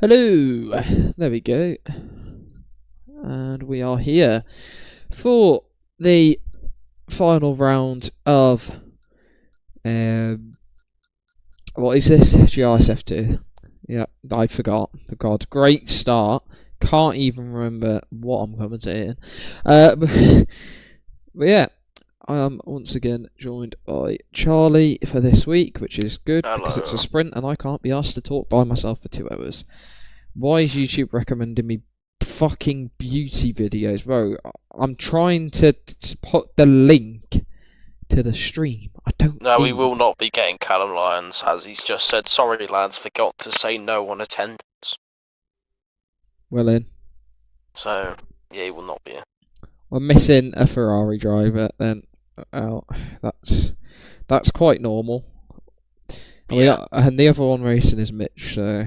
Hello, there we go, and we are here for the final round of what is this? GRS F2. Yeah, I forgot. God, great start. Can't even remember what I'm commentating. But yeah, I am once again joined by Charlie for this week, which is good because it's a sprint and I can't be asked to talk by myself for 2 hours. Why is YouTube recommending me fucking beauty videos? Bro, I'm trying to put the link to the stream. I don't No, we will not be getting Callum Lyons, as he's just said, sorry lads, forgot to say no on attendance. Well in. So, yeah, he will not be here. We're missing a Ferrari driver then. That's quite normal. Yeah. And the other one racing is Mitch, so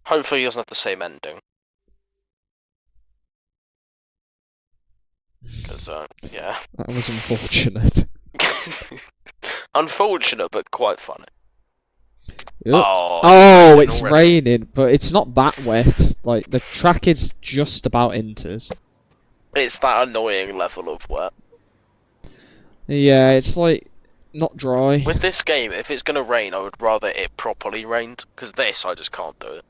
Hopefully he doesn't have the same ending. Because, yeah. that was unfortunate. Unfortunate, but quite funny. Yep. Oh, it's raining, but it's not that wet. Like, the track is just about enters. It's that annoying level of wet. Yeah, it's like not dry. With this game, if it's gonna rain, I would rather it properly rained, because this, I just can't do it.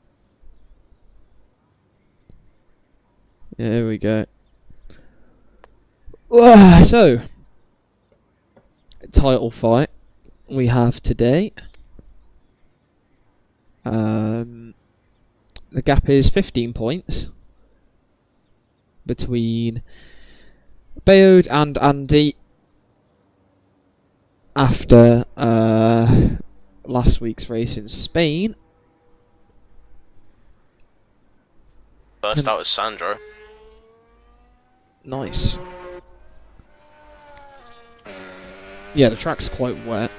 Yeah, here we go. So, title fight we have today. The gap is 15 points between Bayode and Andy after last week's race in Spain. First out is Sandro. Nice. Yeah, the track's quite wet.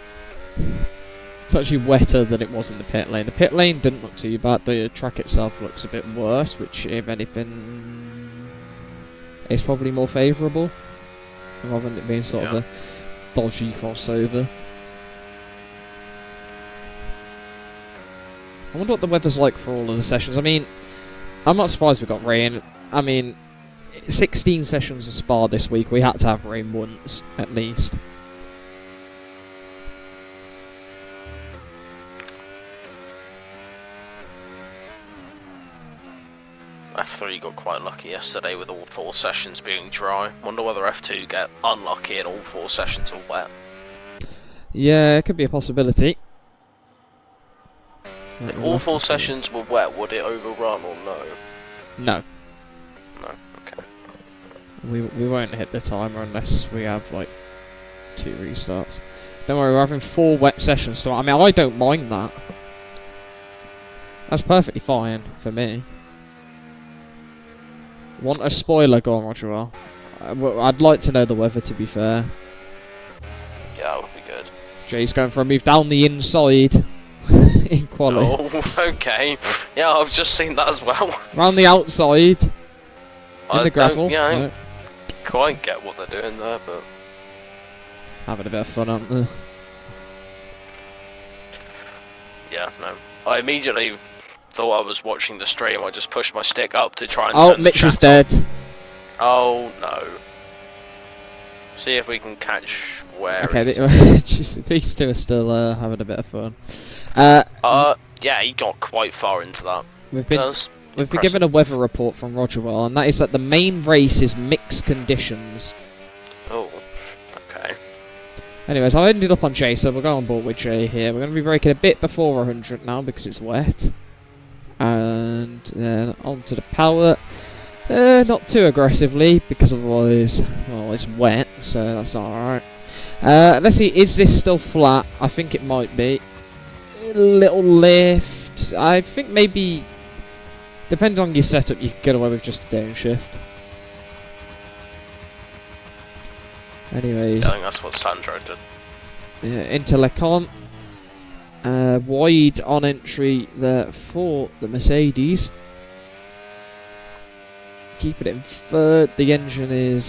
It's actually wetter than it was in the pit lane. The pit lane didn't look too bad. The track itself looks a bit worse, which, if anything, is probably more favourable, rather than it being sort of a dodgy crossover. I wonder what the weather's like for all of the sessions. I mean, I'm not surprised we got rain. I mean, 16 sessions of Spa this week. We had to have rain once, at least. F3 got quite lucky yesterday with all 4 sessions being dry. Wonder whether F2 get unlucky and all 4 sessions are wet. Yeah, it could be a possibility. If all 4 sessions were wet, would it overrun or no? No. No, okay. We won't hit the timer unless we have, like, 2 restarts. Don't worry, we're having 4 wet sessions tonight. I mean, I don't mind that. That's perfectly fine for me. Want a spoiler? Go on, Roger. I'd like to know the weather, to be fair. Yeah, that would be good. Jay's going for a move down the inside. In quality. Oh, okay. Yeah, I've just seen that as well. Round the outside. In the gravel. Yeah, I don't quite get what they're doing there, but... Having a bit of fun, aren't they? Yeah, no. I immediately thought I was watching the stream. I just pushed my stick up to try and Oh, turn the Mitch chat is dead. on. Oh, no. See if we can catch where Okay, these two are still having a bit of fun. Yeah, he got quite far into that. We've been given a weather report from Rogerwell, and that is that the main race is mixed conditions. Oh, okay. Anyways, I ended up on Jay, so we'll go on board with Jay here. We're going to be braking a bit before 100 now because it's wet. And then onto the power. Not too aggressively, because otherwise, well, it's wet, so that's not alright. Let's see, is this still flat? I think it might be. A little lift. I think maybe, depending on your setup, you can get away with just a downshift. Anyways. Yeah, I think that's what Sandro did. Yeah, into Lecon. Wide on entry there for the Mercedes. Keeping it in third. The engine is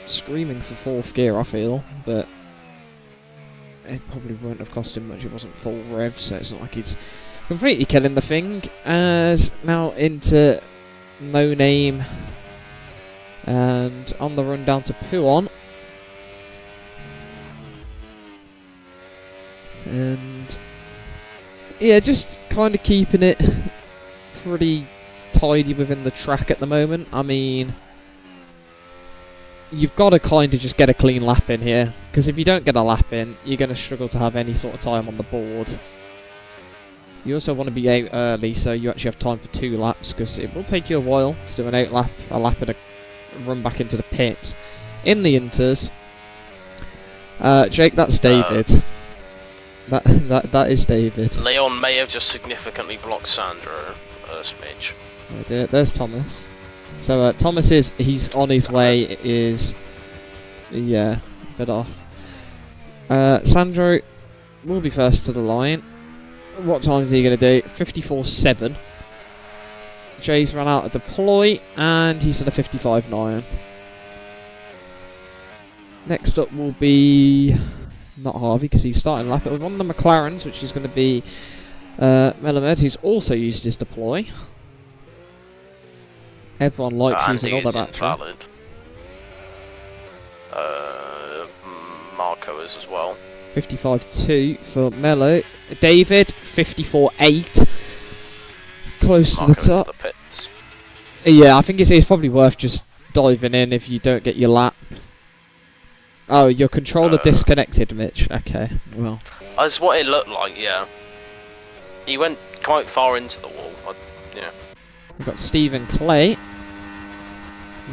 screaming for 4th gear, I feel, but it probably won't have cost him much. It wasn't full rev, so it's not like he's completely killing the thing. As now into No Name, and on the run down to Puon. And yeah, just kind of keeping it pretty tidy within the track at the moment. I mean, you've got to kind of just get a clean lap in here, because if you don't get a lap in, you're going to struggle to have any sort of time on the board. You also want to be out early, so you actually have time for 2 laps, because it will take you a while to do an a lap and a run back into the pits. In the inters, Jake, that's David. That is David. Leon may have just significantly blocked Sandro a smidge. Oh dear, there's Thomas. So Thomas he's on his way, yeah, a bit off. Sandro will be first to the line. What time is he going to do? 54.7. Jay's run out of deploy, and he's at a 55.9. Next up will be not Harvey, because he's starting lap. We've on the McLarens, which is going to be Melamed, who's also used his deploy. Everyone likes using all that battery. Marco is as well. 55.2 for Mello. David, 54.8. Close to the top. The pits. Yeah, I think it's probably worth just diving in if you don't get your lap. Oh, your controller disconnected, Mitch. Okay, well. That's what it looked like, yeah. He went quite far into the wall. Yeah. We've got Stephen Clay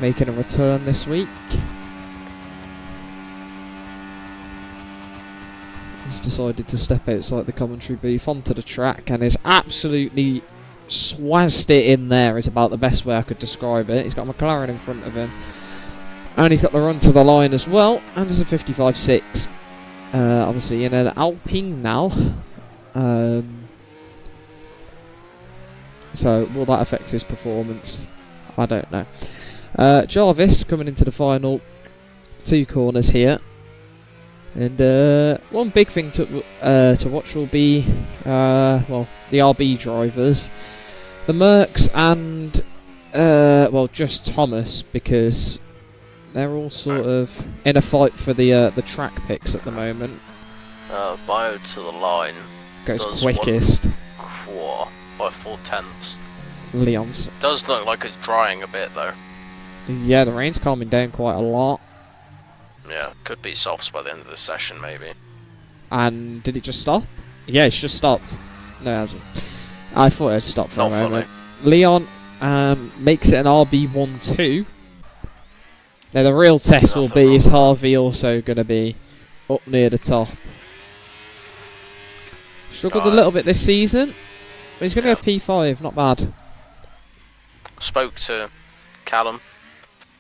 making a return this week. He's decided to step outside the commentary booth onto the track and is absolutely swazzed it in there, is about the best way I could describe it. He's got a McLaren in front of him. And he's got the run to the line as well. And it's a 55.6. Obviously in an Alpine now. So will that affect his performance? I don't know. Jarvis coming into the final 2 corners here. And one big thing to watch will be well, the RB drivers, the Mercs, and well, just Thomas, because they're all sort of in a fight for the track picks at the moment. Bio to the line goes quickest. By 4/10. Leon's. Does look like it's drying a bit though. Yeah, the rain's calming down quite a lot. Yeah, could be softs by the end of the session maybe. And did it just stop? Yeah, it's just stopped. No, it hasn't. I thought it had stopped for a moment. Leon makes it an RB12. Now the real test will be, is Harvey also going to be up near the top? Struggled a little bit this season, but he's going to go P5, not bad. Spoke to Callum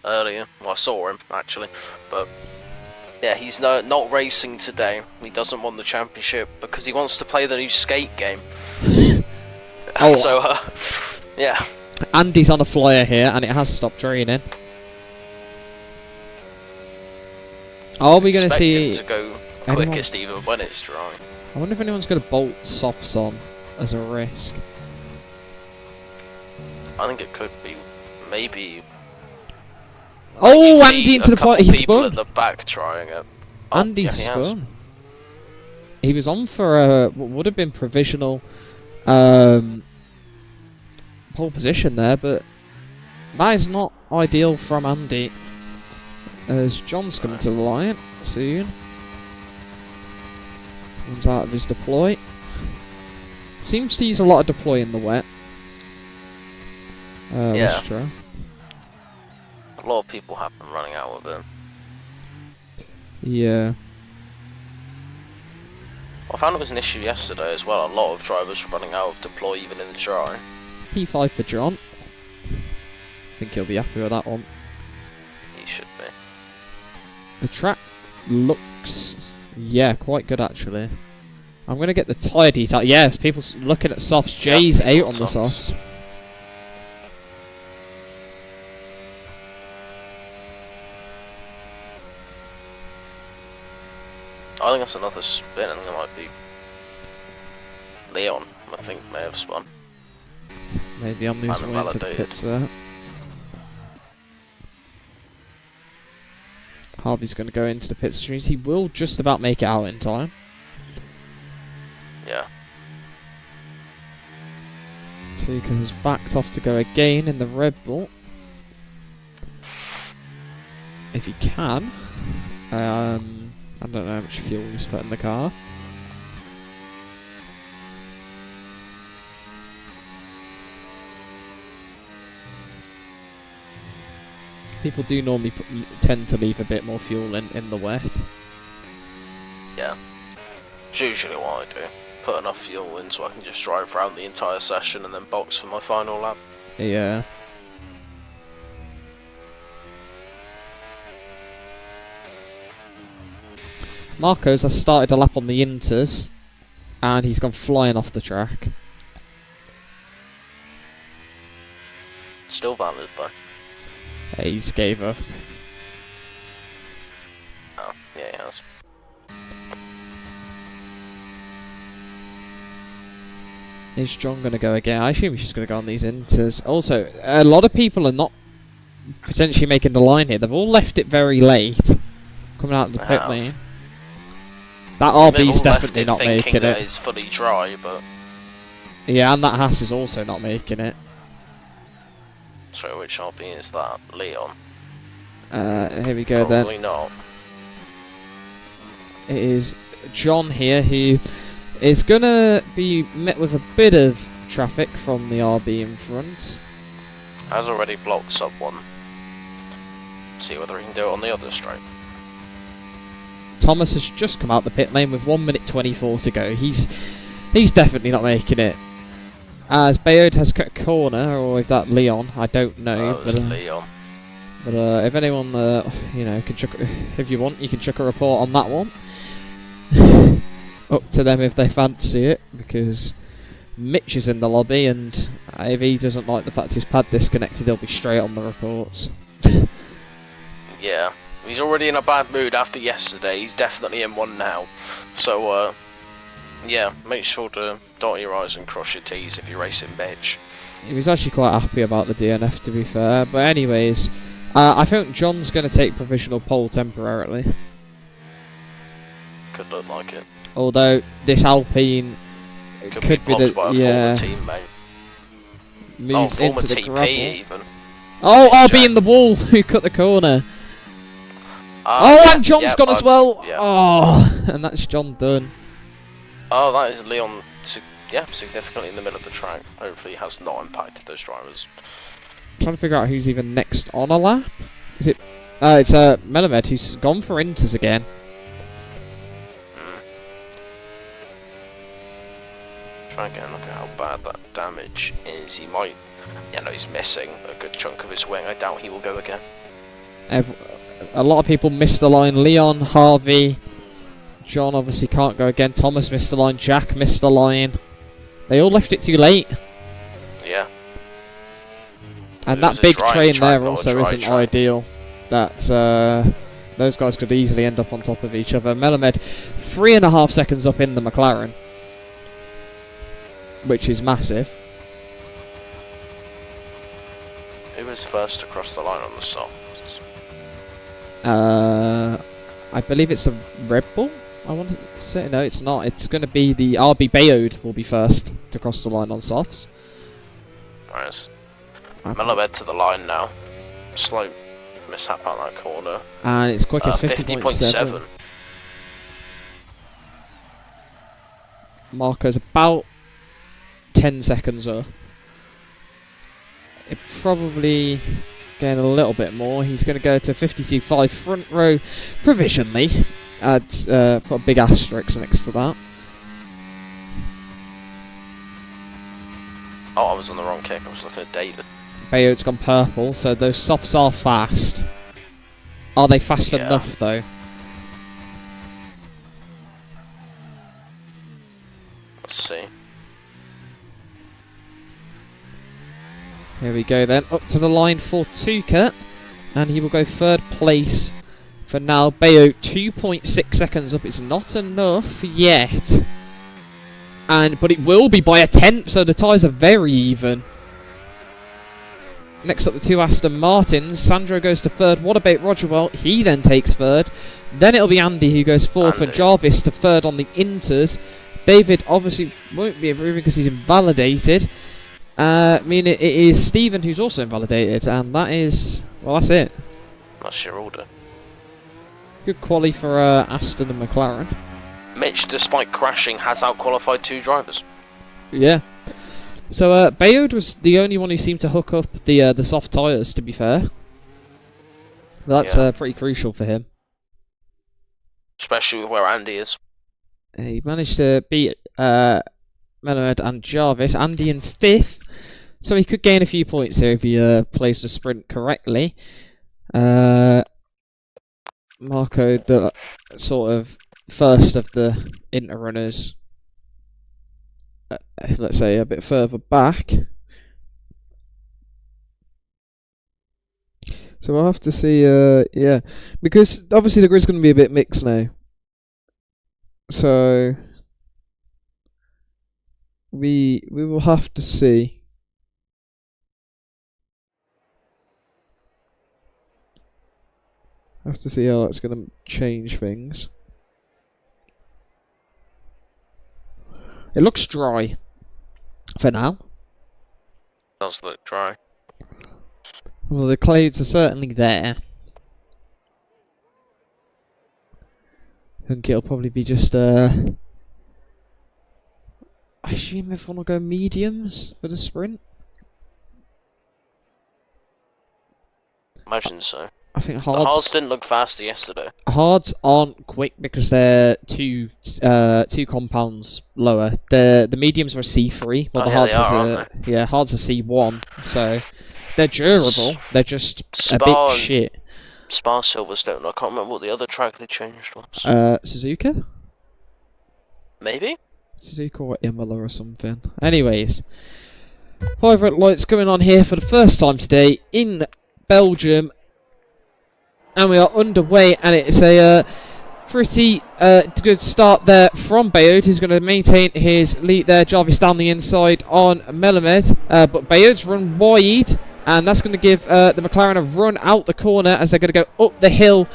earlier. Well, I saw him actually, but yeah, he's not racing today. He doesn't want the championship because he wants to play the new skate game. Oh, so yeah. Andy's on a flyer here, and it has stopped raining. Are we going to see him to go quickest even when it's dry? I wonder if anyone's going to bolt softs on as a risk. I think it could be, maybe. Oh, Andy into the fight. He spun. At the back trying it. Oh, Andy spun. He was on for what would have been provisional pole position there, but that is not ideal from Andy. As John's coming to the line soon. One's out of his deploy. Seems to use a lot of deploy in the wet. Yeah. That's true. A lot of people have been running out of it. Yeah. I found it was an issue yesterday as well. A lot of drivers were running out of deploy even in the dry. P5 for John. I think he'll be happy with that one. He should be. The track looks, yeah, quite good actually. I'm going to get the tyre detail. Yes, people looking at softs. Jay's out on the softs. I think that's another spin. I think it might be Leon. I think may have spun. Maybe I'm losing way into the pits there. Harvey's going to go into the pit streams. He will just about make it out in time. Yeah. Tuka has backed off to go again in the Red Bull. If he can. I don't know how much fuel he's put in the car. People do normally tend to leave a bit more fuel in the wet. Yeah. It's usually what I do. Put enough fuel in so I can just drive around the entire session and then box for my final lap. Yeah. Marco's has started a lap on the Inters, and he's gone flying off the track. Still valid though. He's gave her. Oh, yeah, he has. Is John going to go again? I assume he's just going to go on these Inters. Also, a lot of people are not potentially making the line here. They've all left it very late, coming out of the pit lane. That RB's definitely not making it. It's fully dry, but yeah, and that Haas is also not making it. So which RB is that? Leon? Here we go. Probably not. It is John here, who is going to be met with a bit of traffic from the RB in front. Has already blocked sub 1. See whether he can do it on the other straight. Thomas has just come out the pit lane with 1 minute 24 to go. He's definitely not making it. As Bayard has cut a corner, or if that Leon, I don't know. But Leon. But if anyone, you know, can chuck, if you want, you can chuck a report on that one. Up to them if they fancy it, because Mitch is in the lobby, and if he doesn't like the fact his pad disconnected, he'll be straight on the reports. Yeah, He's already in a bad mood after yesterday. He's definitely in one now. So, yeah, make sure to dot your I's and cross your T's if you're racing Belgium. He was actually quite happy about the DNF, to be fair. But anyways, I think John's going to take provisional pole temporarily. Could look like it. Although this Alpine could be the by a former teammate. Moves into the TP gravel. even. Oh, RB in the wall who cut the corner. And John's gone as well. Yeah. Oh, and that's John done. Oh, that is Leon. Significantly in the middle of the track. Hopefully, has not impacted those drivers. Trying to figure out who's even next on a lap. Is it? It's Melamed who's gone for Inters again. Try and get a look at how bad that damage is. He might. Yeah, no, he's missing a good chunk of his wing. I doubt he will go again. A lot of people missed the line. Leon, Harvey, John obviously can't go again. Thomas missed the line. Jack missed the line. They all left it too late. Yeah. And that big train there also isn't ideal. That those guys could easily end up on top of each other. Melamed 3.5 seconds up in the McLaren, which is massive. Who was first to cross the line on the softs? I believe it's a Red Bull. I want to say no, it's not. It's going to be the RB Bayode will be first to cross the line on softs. Nice. Melamed to the line now. Slight mishap out that corner. And it's quickest 50.7. Marco's about 10 seconds up. It probably gain a little bit more. He's going to go to 52.5 front row provisionally. Put a big asterisk next to that. Oh, I was on the wrong kick. I was looking at David. Bayote's gone purple, so those softs are fast. Are they fast enough, though? Let's see. Here we go then. Up to the line for Tuka. And he will go third place for now. Bayote 2.6 seconds up. It's not enough yet. But it will be by a tenth, so the tyres are very even. Next up, the two Aston Martins. Sandro goes to third. What about Roger? Well, he then takes third. Then it'll be Andy who goes fourth, and Jarvis to third on the Inters. David obviously won't be improving because he's invalidated. I mean, it is Stephen who's also invalidated, and that is... well, that's it. That's your order. Good quali for Aston and McLaren. Mitch, despite crashing, has out-qualified 2 drivers. Yeah. So, Bayode was the only one who seemed to hook up the soft tyres, to be fair. But that's pretty crucial for him. Especially with where Andy is. He managed to beat Melamed and Jarvis. Andy in 5th. So he could gain a few points here if he plays the sprint correctly. Marco, the sort of first of the Inter runners, let's say a bit further back. So we'll have to see, yeah, because obviously the grid's going to be a bit mixed now. So we will have to see. Have to see how that's going to change things. It looks dry for now. Does look dry. Well, the clouds are certainly there. I think it'll probably be just I assume everyone will go mediums for the sprint. Imagine so. I think the hards didn't look faster yesterday. Hards aren't quick because they're two compounds lower. The mediums are a C3, while the hards hards are C1. So they're durable. They're just a bit shit. Spa Silverstone. I can't remember what the other track they changed was. Suzuka? Maybe? Suzuka or Imola or something. Anyways. Private lights going on here for the first time today in Belgium. And we are underway, and it's a pretty good start there from Bayode, who's going to maintain his lead there. Jarvis down the inside on Melamed, but Bayode's run wide, and that's going to give the McLaren a run out the corner as they're going to go up the hill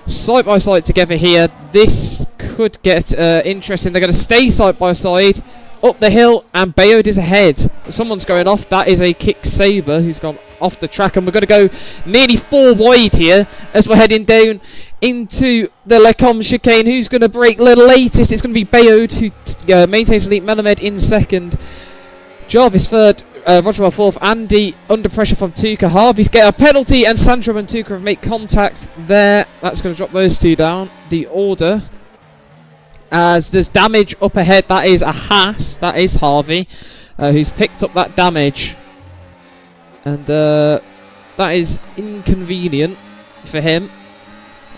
side by side together here. This could get interesting. They're going to stay side by side up the hill, and Bayode is ahead. Someone's going off. That is a Kick Saber who's gone off the track, and we're going to go nearly 4 wide here as we're heading down into the Lecom chicane. Who's going to break the latest? It's going to be Bayode, who maintains the lead. Melamed in second, Jarvis third, Roger fourth, Andy under pressure from Tuka. Harvey's get a penalty, and Sandro and Tuka have made contact there. That's going to drop those two down the order. As there's damage up ahead, that is a Haas, that is Harvey, who's picked up that damage. And that is inconvenient for him,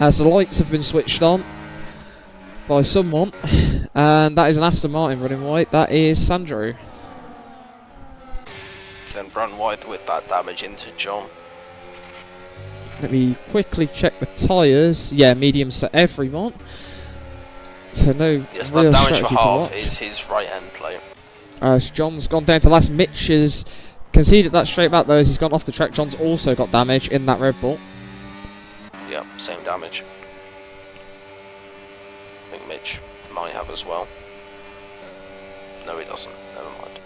as the lights have been switched on by someone. And that is an Aston Martin running wide, that is Sandro. Then run wide with that damage into John. Let me quickly check the tyres. Yeah, mediums for everyone. So no yes, real that damage strategy for to half watch. is his right end plate. As John's gone down to last. Mitch has conceded that straight back though as he's gone off the track. John's also got damage in that Red Bull. Yeah, same damage. I think Mitch might have as well. No, he doesn't. Never mind.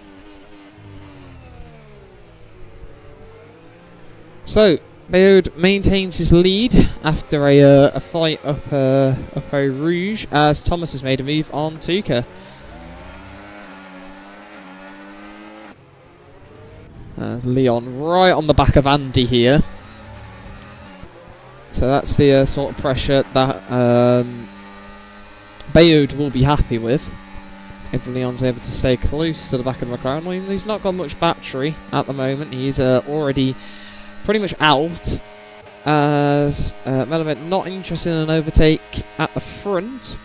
So Bayode maintains his lead after a fight up Eau Rouge, as Thomas has made a move on Tuka. Leon right on the back of Andy here. So that's the sort of pressure that Bayode will be happy with. If Leon's able to stay close to the back of the McLaren. Well, he's not got much battery at the moment. He's already pretty much out, as Melamed not interested in an overtake at the front.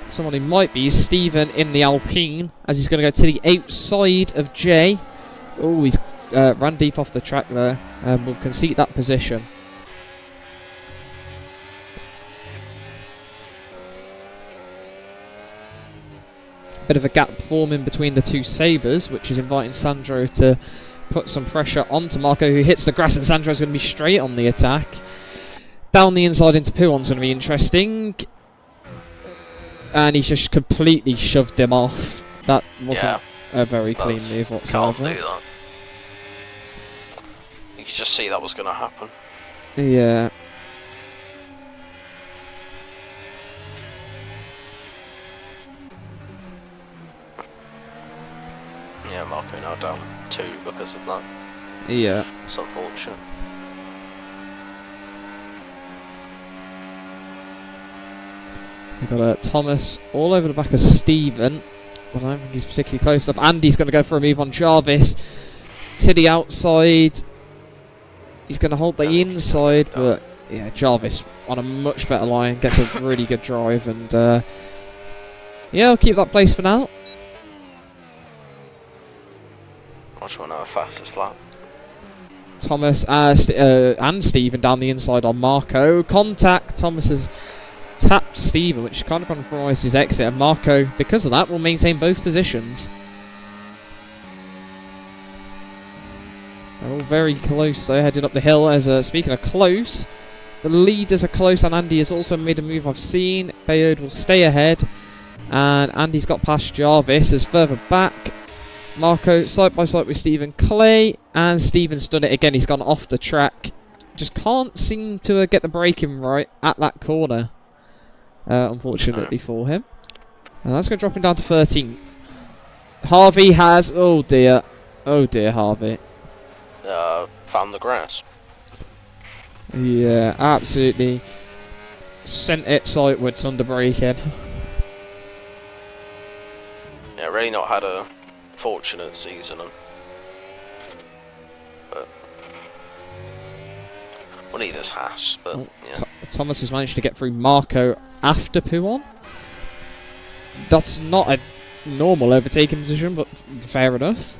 Someone who might be Stephen in the Alpine, as he's going to go to the outside of Jay. Oh, he's ran deep off the track there, and will concede that position. Bit of a gap forming between the two Sabres, which is inviting Sandro to put some pressure onto Marco, who hits the grass, and Sandro's going to be straight on the attack. Down the inside into Pouon's going to be interesting. And he's just completely shoved him off. That wasn't a very clean move whatsoever. Can't do that. You could just see that was going to happen. Yeah. Yeah, Marco now down 2 because of that. Yeah. It's unfortunate. We've got Thomas all over the back of Stephen. Well, I don't think he's particularly close enough. Andy's going to go for a move on Jarvis to the outside. He's going to hold the inside, but yeah, Jarvis on a much better line gets a really good drive, and yeah, I'll keep that place for now. Watch one our fastest lap. Thomas and Stephen down the inside on Marco. Contact. Thomas has tapped Stephen, which kind of compromised his exit, and Marco, because of that, will maintain both positions. They're all very close though, heading up the hill. As speaking of close, the leaders are close, and Andy has also made a move I've seen. Bayode will stay ahead, and Andy's got past Jarvis. As further back, Marco side by side with Stephen Clay, and Stephen's done it again. He's gone off the track. Just can't seem to get the braking right at that corner, unfortunately for him. And that's going to drop him down to 13th. Harvey has... oh dear, Harvey. Found the grass. Yeah, absolutely sent it sideways under braking. Yeah, really not had a fortunate season, but well, neither's Haas. But yeah. Thomas has managed to get through Marco after Pouon. That's not a normal overtaking position, but fair enough.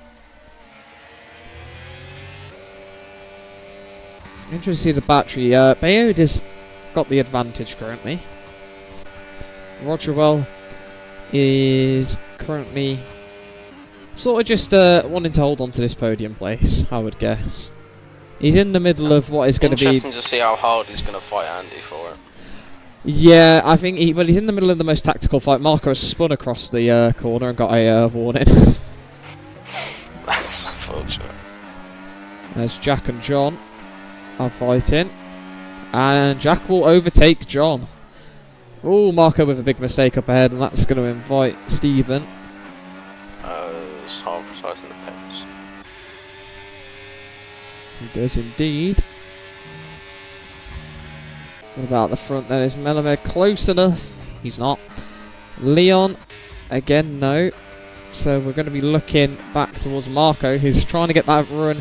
Interesting to see the battery. Bayard has got the advantage currently. Rogerwell is currently sort of just wanting to hold on to this podium place, I would guess. He's in the middle of what is going to be... Interesting to see how hard he's going to fight Andy for it. Yeah, I think well, he's in the middle of the most tactical fight. Marco has spun across the corner and got a warning. That's unfortunate. There's Jack and John are fighting. And Jack will overtake John. Oh, Marco with a big mistake up ahead, and that's going to invite Stephen. It's hard precising the pins. He does indeed. What about the front then? Is Melamed close enough? He's not. Leon, again, no. So we're going to be looking back towards Marco, who's trying to get that run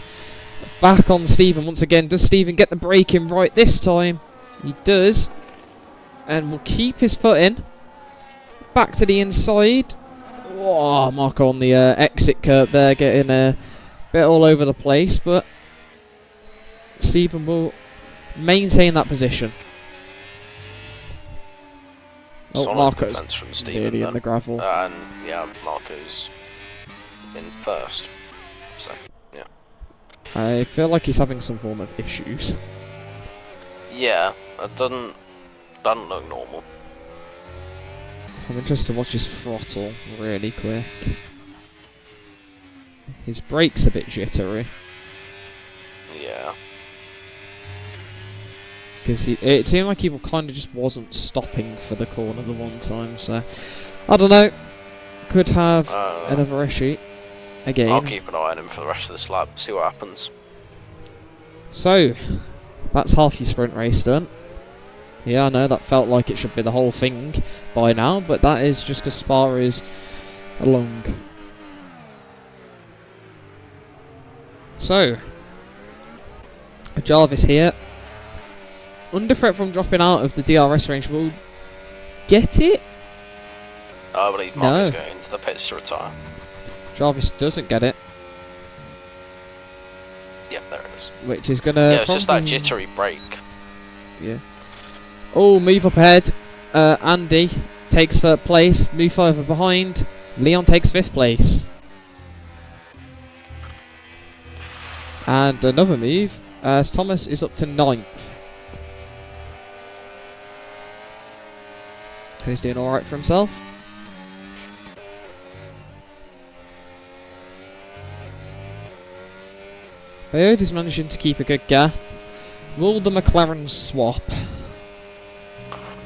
back on Stephen once again. Does Stephen get the break in right this time? He does. And will keep his foot in. Back to the inside. Oh, Marco on the exit curve there, getting a bit all over the place. But Stephen will maintain that position. Oh, Marco's from Stephen, nearly in the gravel. And yeah, Marco's in first. So, yeah. I feel like he's having some form of issues. Yeah, it doesn't look normal. I'm interested to watch his throttle really quick. His brake's a bit jittery. Yeah. Because it seemed like he kind of just wasn't stopping for the corner the one time, so... I don't know. Could have another issue. Again. I'll keep an eye on him for the rest of this lap, see what happens. So, that's half your sprint race done. Yeah, I know, that felt like it should be the whole thing by now, but that is just as far as along. So, Jarvis here. Under threat from dropping out of the DRS range. Will get it? I believe Mark is going into the pits to retire. Jarvis doesn't get it. Yep, there it is. Which is going to... Yeah, it's just that jittery brake. Yeah. Oh, move up ahead. Andy takes third place. Move further behind. Leon takes fifth place. And another move as Thomas is up to ninth. Who's doing alright for himself? Bayard is managing to keep a good gap. Will the McLaren swap?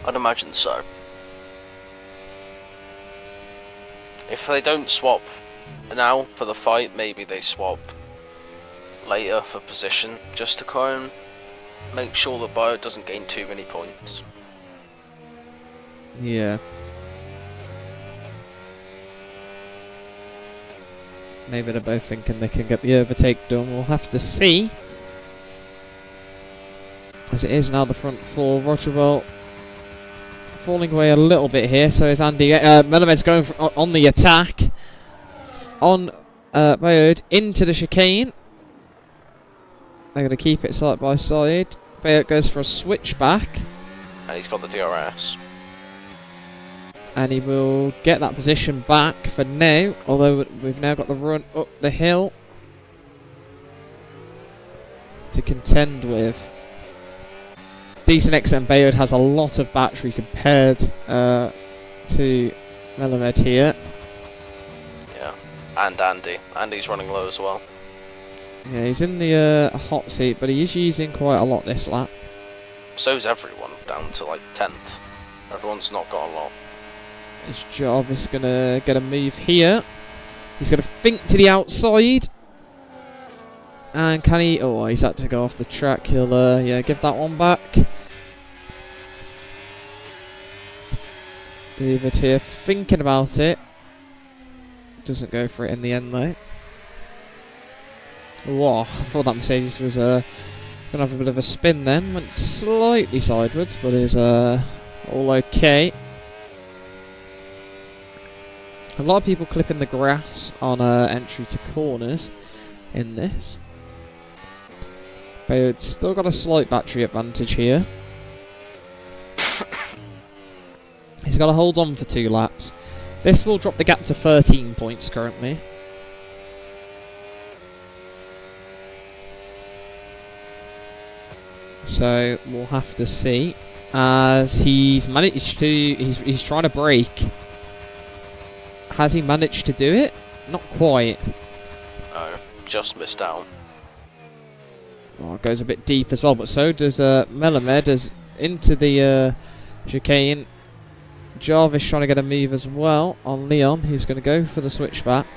I'd imagine so. If they don't swap now for the fight, maybe they swap later for position, just to try and make sure that Bayard doesn't gain too many points. Yeah. Maybe they're both thinking they can get the overtake done. We'll have to see. As it is now the front four. Rogerwell falling away a little bit here. So is Andy. Melamed's going on the attack. On Bayard into the chicane. They're going to keep it side by side. Bayard goes for a switchback. And he's got the DRS. And he will get that position back for now, although we've now got the run up the hill to contend with. Decent XM Bayard has a lot of battery compared to Melamed here. Yeah, and Andy. Andy's running low as well. Yeah, he's in the hot seat, but he is using quite a lot this lap. So's everyone, down to like 10th. Everyone's not got a lot. Is Jarvis gonna get a move here? He's gonna think to the outside. And can he... Oh, he's had to go off the track. He'll, yeah, give that one back. David here thinking about it. Doesn't go for it in the end, though. Whoa, I thought that Mercedes was gonna have a bit of a spin then. Went slightly sideways, but is all okay. A lot of people clipping the grass on entry to corners in this. Bayard's still got a slight battery advantage here. He's got to hold on for 2 laps. This will drop the gap to 13 points currently. So we'll have to see. As he's managed to... He's trying to brake. Has he managed to do it? Not quite. No, just missed out. Oh, it goes a bit deep as well, but so does Melamed as into the chicane. Jarvis trying to get a move as well on Leon. He's going to go for the switchback.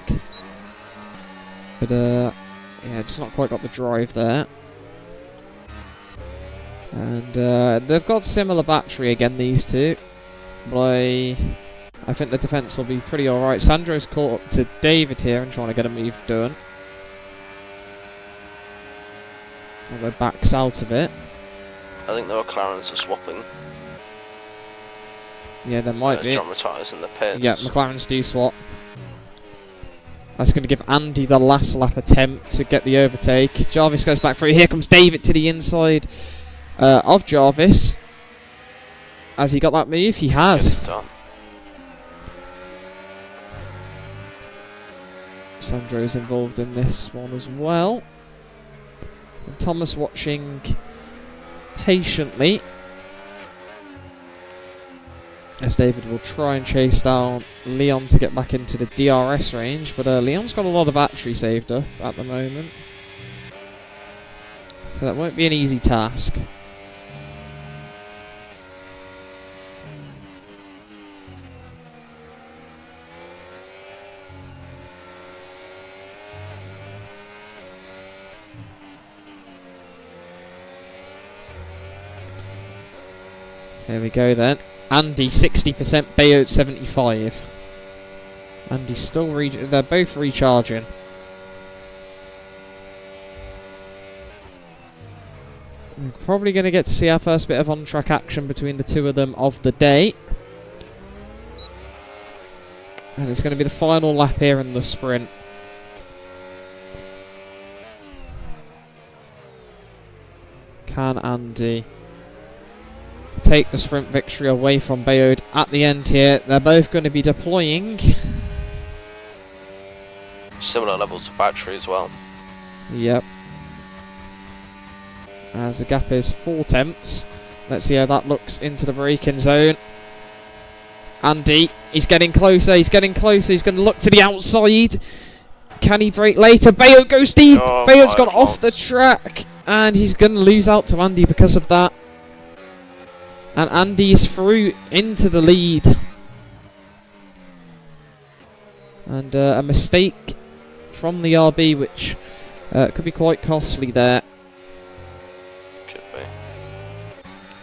But, yeah, just not quite got the drive there. And they've got similar battery again, these two. But I think the defence will be pretty alright. Sandro's caught up to David here and trying to get a move done. Although backs out of it. I think the McLarens are swapping. Yeah, there might be. John retires in the pits. Yeah, McLaren's do swap. That's going to give Andy the last lap attempt to get the overtake. Jarvis goes back through. Here comes David to the inside of Jarvis. Has he got that move? He has. Sandro's involved in this one as well. And Thomas watching patiently as David will try and chase down Leon to get back into the DRS range, but Leon's got a lot of battery saved up at the moment, so that won't be an easy task. There we go then. Andy 60%, Bayard 75. Andy's still they're both recharging. We're probably going to get to see our first bit of on-track action between the two of them of the day. And it's going to be the final lap here in the sprint. Can Andy take the sprint victory away from Bayard at the end here? They're both going to be deploying. Similar levels of battery as well. Yep. As the gap is 4 tenths. Let's see how that looks into the braking zone. Andy, he's getting closer, he's getting closer, he's going to look to the outside. Can he brake later? Bayard goes deep! Oh, Bayard's gone off the track! And he's going to lose out to Andy because of that. And Andy is through into the lead. And a mistake from the RB, which could be quite costly there. Could be.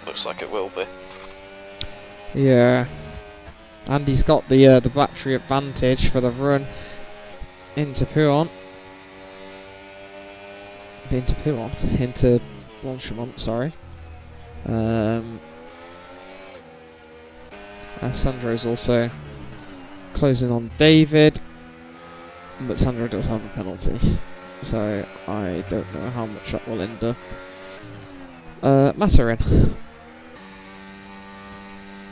Looks like it will be. Yeah. Andy's got the battery advantage for the run into Pouon. Into Blanchemont, sorry. Sandro's also closing on David, but Sandro does have a penalty, so I don't know how much that will end up mattering.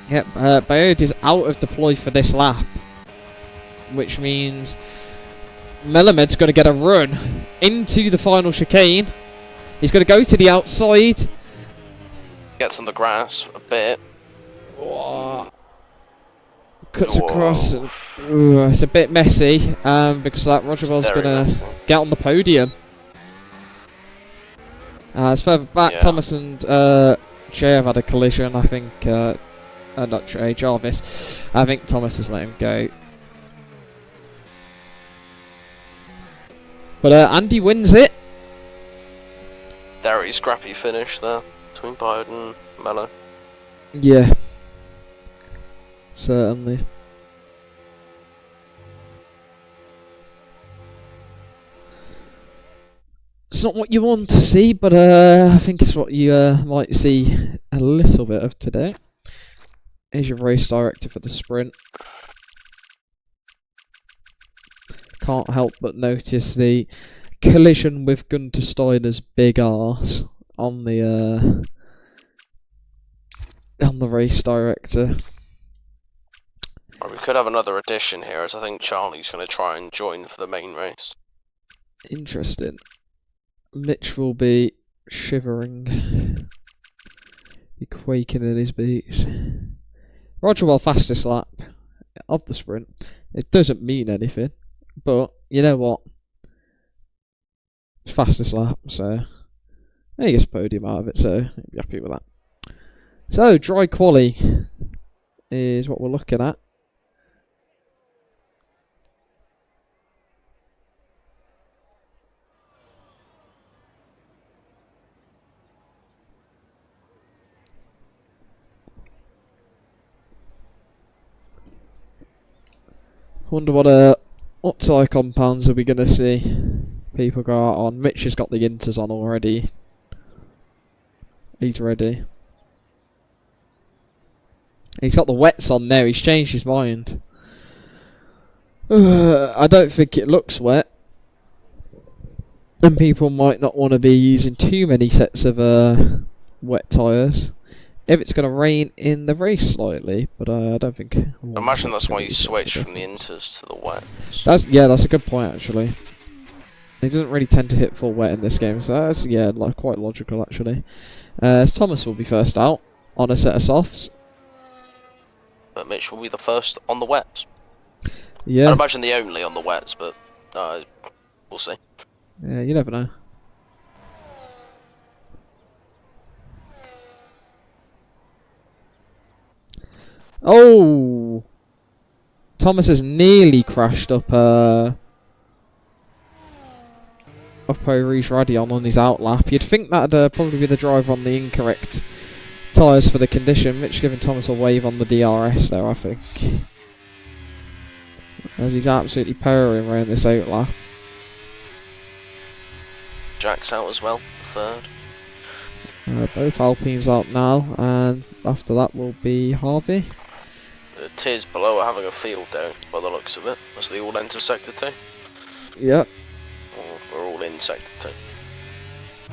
Yep, Bayard is out of deploy for this lap, which means Melamed's going to get a run into the final chicane. He's going to go to the outside. Gets on the grass a bit. Oh. Cuts across. Ooh, it's a bit messy because that Roger Bell's going to get on the podium. As further back, yeah. Thomas and Jay have had a collision, I think. Not Jay, Jarvis. I think Thomas has let him go. But Andy wins it. Very scrappy finish there between Bayard and Mello. Yeah. Certainly. It's not what you want to see, but I think it's what you might see a little bit of today. Here's your race director for the sprint. Can't help but notice the collision with Gunter Steiner's big arse. on the race director. Well, we could have another addition here, as I think Charlie's going to try and join for the main race. Interesting. Mitch will be shivering, be quaking in his boots. Roger Well, fastest lap of the sprint. It doesn't mean anything, but you know what? Fastest lap, so he gets a podium out of it, so I'll be happy with that. So, dry quali is what we're looking at. Wonder what tyre compounds are we going to see people go out on. Mitch has got the Inters on already. He's ready. He's got the wets on there. He's changed his mind. I don't think it looks wet. And people might not want to be using too many sets of wet tyres. If it's going to rain in the race slightly, but I don't think. I imagine that's why you switched from the Inters to the wets. That's a good point actually. He doesn't really tend to hit full wet in this game, so that's quite logical actually. As Thomas will be first out on a set of softs. But Mitch will be the first on the wets. Yeah. I'd imagine the only on the wets, but we'll see. Yeah, you never know. Oh! Thomas has nearly crashed up Irish Radion on his outlap. You'd think that'd probably be the driver on the incorrect tyres for the condition. Mitch giving Thomas a wave on the DRS there, I think. As he's absolutely powering around this outlap. Jack's out as well, third. Both Alpines out now, and after that will be Harvey. The tiers below are having a field day by the looks of it, as they all enter Sector 2. Yep. We're all in Sector 2.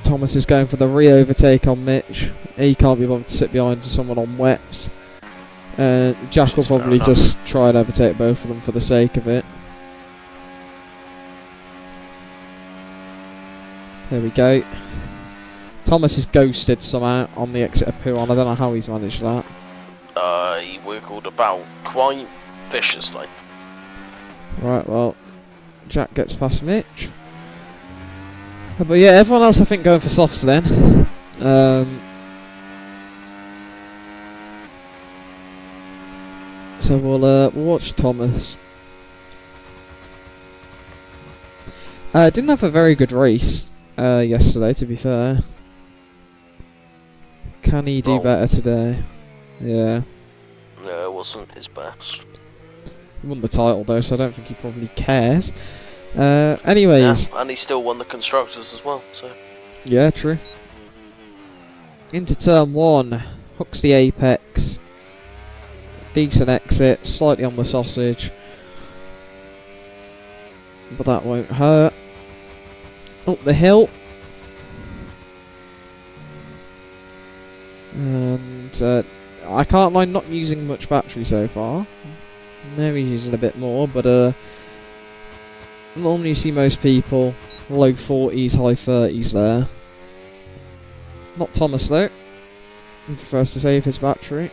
Thomas is going for the re-overtake on Mitch. He can't be bothered to sit behind someone on wets. Jack will probably just try and overtake both of them for the sake of it. There we go. Thomas is ghosted somehow on the exit of Pouon. I don't know how he's managed that. He wiggled about quite viciously. Right, well, Jack gets past Mitch. But yeah, everyone else I think going for softs then. So we'll watch Thomas. Didn't have a very good race yesterday, to be fair. Can he do better today? Yeah. No, it wasn't his best. He won the title though, so I don't think he probably cares. Anyways. Yeah, and he still won the Constructors as well, so. Yeah, true. Into turn 1. Hooks the apex. Decent exit, slightly on the sausage. But that won't hurt. Up the hill. And I can't lie, not using much battery so far. Maybe using a bit more, but normally you see most people low 40s, high 30s there. Not Thomas though. He prefers to save his battery.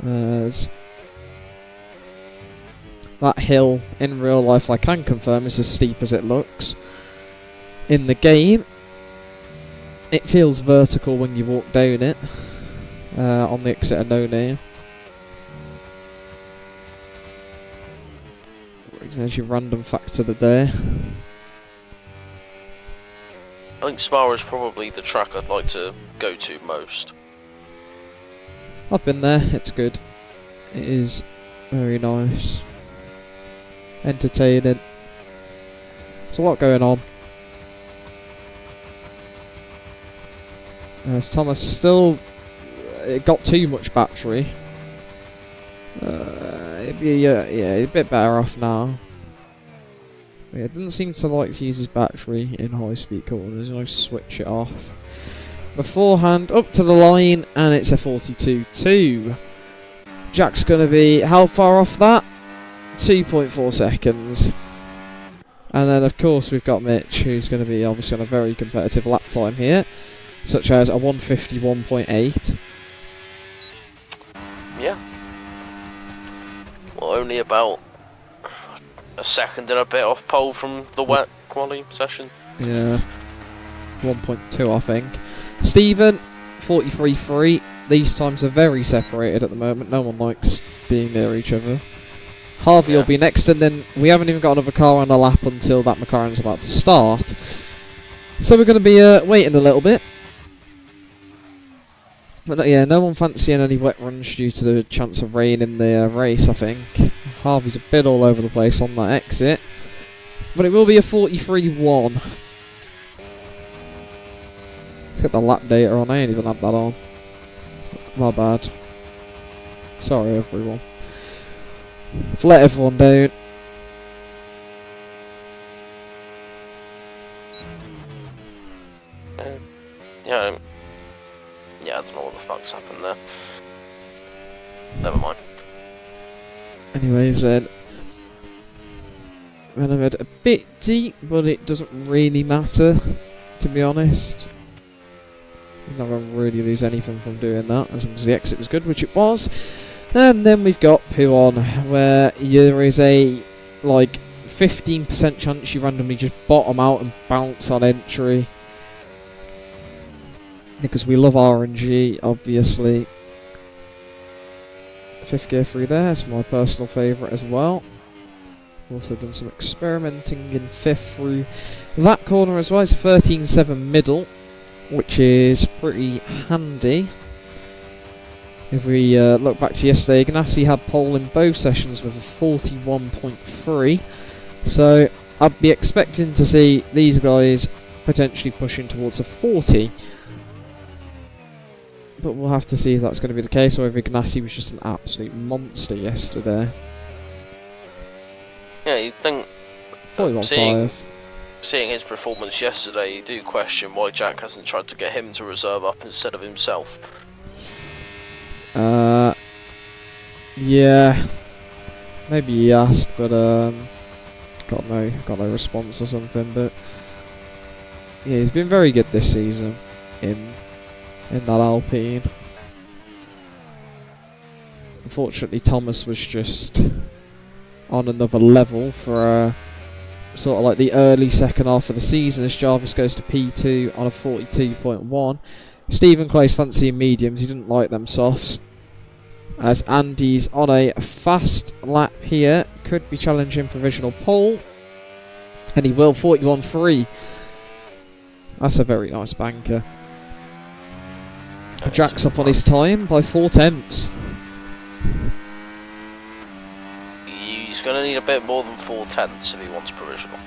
As that hill in real life, I can confirm, is as steep as it looks. In the game, it feels vertical when you walk down it. On the exit of No Name. There's your random fact of the day. I think Spa is probably the track I'd like to go to most. I've been there, it's good. It is very nice. Entertaining. There's a lot going on. As Thomas still got too much battery. Yeah, a bit better off now. Yeah, it doesn't seem to like to use his battery in high-speed corners. You know, switch it off. Beforehand, up to the line, and it's a 42.2. Jack's going to be how far off that? 2.4 seconds. And then, of course, we've got Mitch, who's going to be obviously on a very competitive lap time here, such as a 151.8. Yeah. Well, only about a second and a bit off pole from the wet quali session. Yeah. 1.2, I think. Stephen, 43.3. These times are very separated at the moment. No one likes being near each other. Harvey will be next, and then we haven't even got another car on a lap until that McLaren's about to start. So we're going to be waiting a little bit. But yeah, no one fancying any wet runs due to the chance of rain in the race, I think. Harvey's a bit all over the place on that exit. But it will be a 43.1. Let's get the lap data on. I ain't even had that on. My bad. Sorry, everyone. I've let everyone down. Yeah, I don't know what the fuck's happened there. Never mind. Anyways then, I'm a bit deep, but it doesn't really matter, to be honest. You're not going to really lose anything from doing that, as long as the exit was good, which it was. And then we've got Puon, where there is a, like, 15% chance you randomly just bottom out and bounce on entry. Because we love RNG, obviously. Fifth gear through there, it's my personal favourite as well. Also done some experimenting in fifth through that corner as well. It's a 13.7 middle, which is pretty handy. If we look back to yesterday, Ganassi had pole in both sessions with a 41.3. So I'd be expecting to see these guys potentially pushing towards a 40. But we'll have to see if that's going to be the case, or if Ganassi was just an absolute monster yesterday. Yeah, you'd think, 41.5. seeing his performance yesterday, you do question why Jack hasn't tried to get him to reserve up instead of himself. Yeah. Maybe he asked, but got no response or something. But yeah, he's been very good this season in that Alpine. Unfortunately, Thomas was just on another level for sort of like the early second half of the season, as Jarvis goes to P2 on a 42.1. Stephen Clay's fancying mediums, he didn't like them softs. As Andy's on a fast lap here, could be challenging provisional pole. And he will, 41.3. That's a very nice banker. Jack's up on his time by 4 tenths. He's going to need a bit more than 4 tenths if he wants provisional.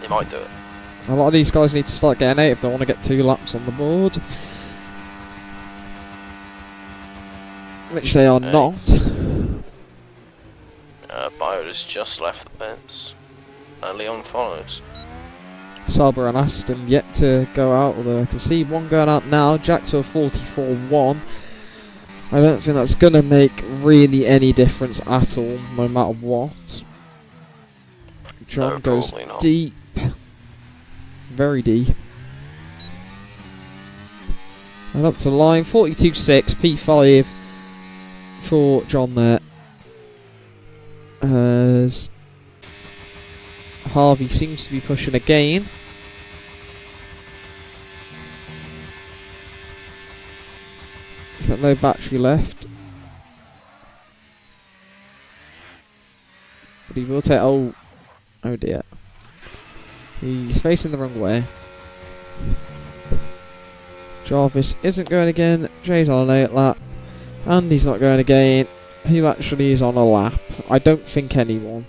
He might do it. A lot of these guys need to start getting 8 if they want to get 2 laps on the board. Which they are not. Bioda's just left the pits. Leon follows. Sauber and Aston yet to go out, although I can see one going out now. Jack to a 44.1. I don't think that's going to make really any difference at all, no matter what. John goes deep. Very deep. And up to line, 42.6, P5 for John there. As Harvey seems to be pushing again. He's got no battery left. But he will take... Oh dear. He's facing the wrong way. Jarvis isn't going again. Jay's on an 8 lap. Andy's not going again. Who actually is on a lap? I don't think anyone.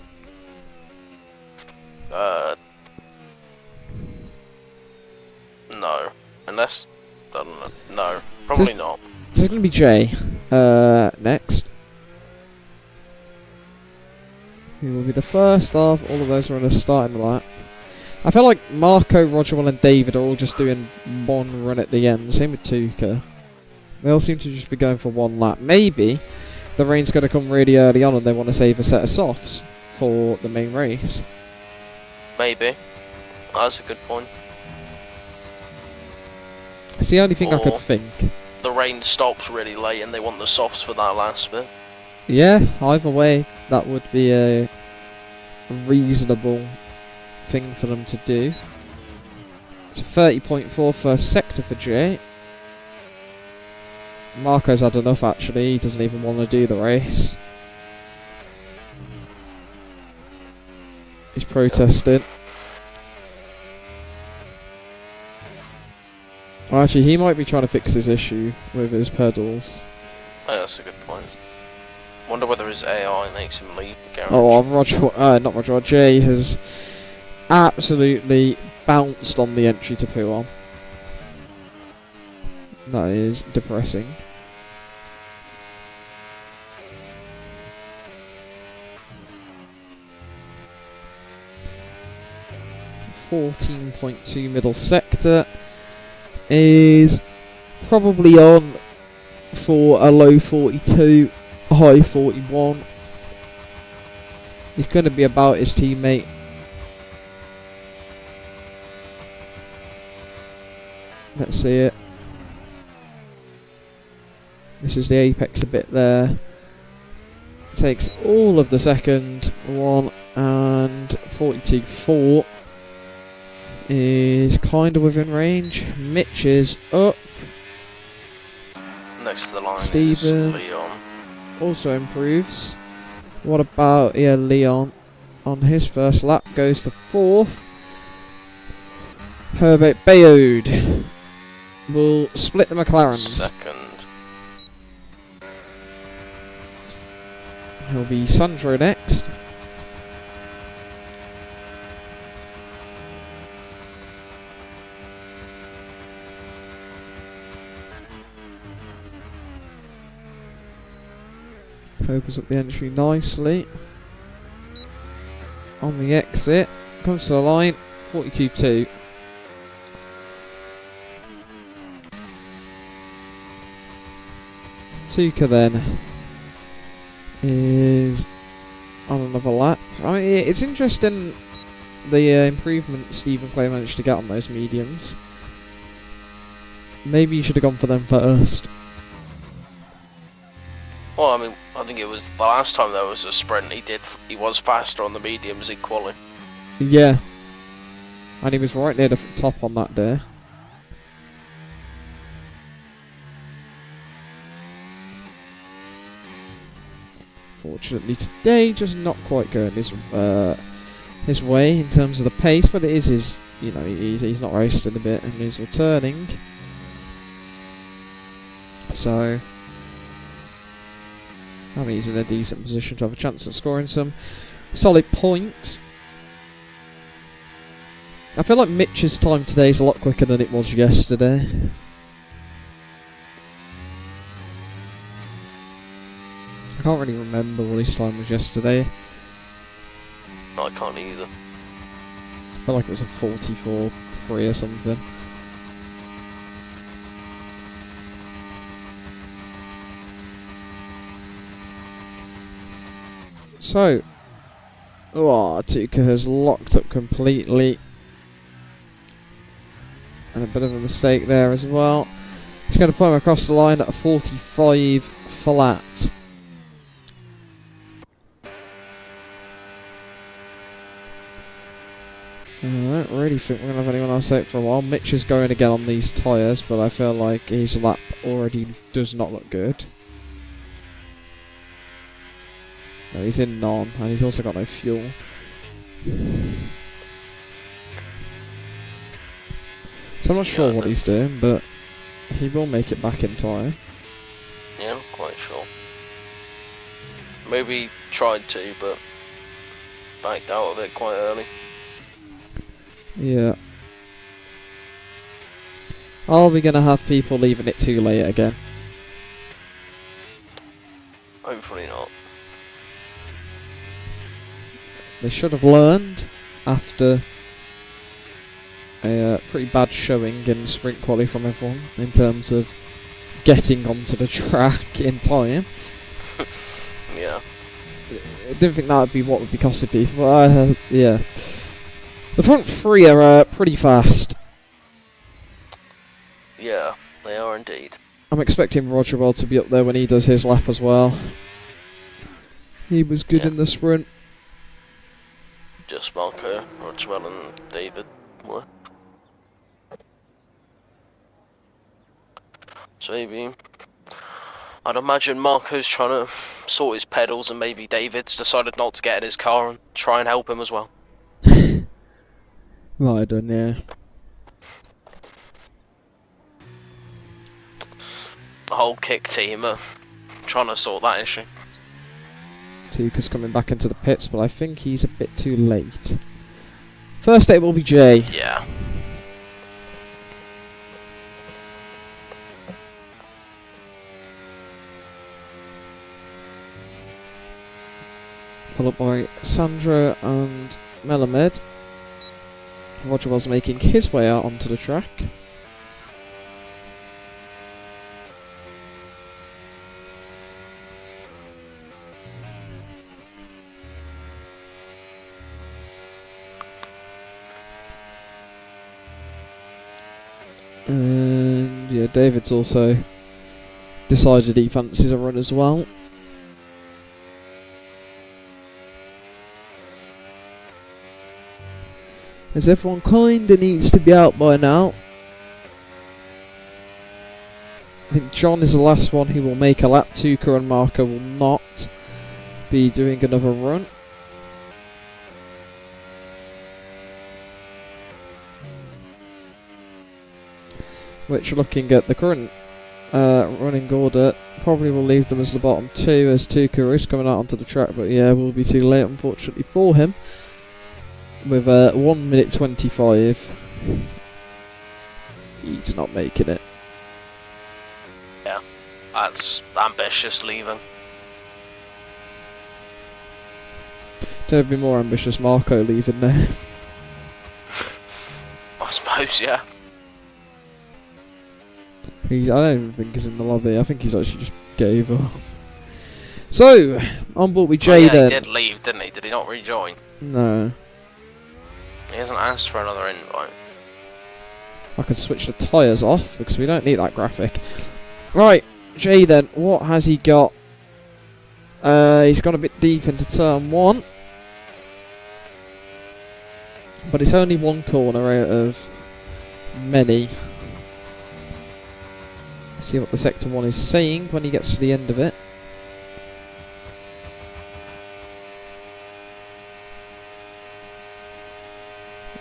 No. Unless... I don't know. No. Probably not. So it's going to be Jay next. who will be the first of all of those runners starting the lap. I feel like Marco, Roger, and David are all just doing one run at the end. Same with Tuka. They all seem to just be going for one lap. Maybe the rain's going to come really early on and they want to save a set of softs for the main race. Maybe. That's a good point. It's the only thing I could think. The rain stops really late and they want the softs for that last bit. Yeah, either way, that would be a reasonable thing for them to do. It's a 30.4 first sector for Jay. Marco's had enough actually, he doesn't even want to do the race. He's protesting. Well, actually, he might be trying to fix his issue with his pedals. Oh, that's a good point. Wonder whether his AI makes him leave the garage. Oh, not Roger. Jay has absolutely bounced on the entry to Puon. That is depressing. .2 middle sector is probably on for a low 42, high 41. He's going to be about his teammate. Let's see it. This is the apex a bit there. Takes all of the second one, and 42.4 is kind of within range. Mitch is up. Next to the line Steven is Leon. Also improves. What about Leon on his first lap goes to 4th. Herbert Bayode will split the McLarens. Second. He'll be Sandro next. Opens up the entry nicely. On the exit, comes to the line, 42.2. Tuka then is on another lap. I mean, it's interesting the improvement Stephen Clay managed to get on those mediums. Maybe you should have gone for them first. Well, I mean, I think it was the last time there was a sprint. He was faster on the mediums equally. Yeah, and he was right near the top on that day. Fortunately today, just not quite going his way in terms of the pace, but it is his. You know, he's not raced in a bit and he's returning. So, I mean, he's in a decent position to have a chance at scoring some solid points. I feel like Mitch's time today is a lot quicker than it was yesterday. I can't really remember what his time was yesterday. I can't either. I feel like it was a 44.3 or something. So, Tuka has locked up completely. And a bit of a mistake there as well. He's going to put him across the line at a 45 flat. I don't really think we're going to have anyone else out for a while. Mitch is going again on these tyres, but I feel like his lap already does not look good. No, he's in non, and he's also got no fuel. So I'm not sure what he's doing, but he will make it back in time. Yeah, I'm quite sure. Maybe he tried to, but backed out of it quite early. Yeah. Are we going to have people leaving it too late again? Hopefully not. They should have learned after a pretty bad showing in sprint quali from everyone in terms of getting onto the track in time. Yeah. I didn't think that would be what would be costing people, but yeah. The front three are pretty fast. Yeah, they are indeed. I'm expecting Roger to be up there when he does his lap as well. He was good in the sprint. Just Marco, Roger and David were. So maybe I'd imagine Marco's trying to sort his pedals, and maybe David's decided not to get in his car and try and help him as well. Right done, yeah. The whole kick team are trying to sort that issue. Tuka's coming back into the pits, but I think he's a bit too late. First it will be Jay. Yeah. Followed by Sandra and Melamed. Roger was making his way out onto the track. And yeah, David's also decided he fancies a run as well. As everyone kinda needs to be out by now. I think John is the last one who will make a lap. Tuka and Marco will not be doing another run. Which, looking at the current running order, probably will leave them as the bottom two, as Tuka is coming out onto the track, but yeah, will be too late unfortunately for him. With 1 minute 25, he's not making it. Yeah, that's ambitious leaving. Don't be more ambitious, Marco leaving there. I suppose, yeah. I don't even think he's in the lobby. I think he's actually just gave up. So, on board with Jay then. He did leave, didn't he? Did he not rejoin? No. He hasn't asked for another invite. I could switch the tyres off because we don't need that graphic. Right, Jay then. What has he got? He's gone a bit deep into turn 1. But it's only one corner out of many. Let's see what the sector 1 is saying when he gets to the end of it.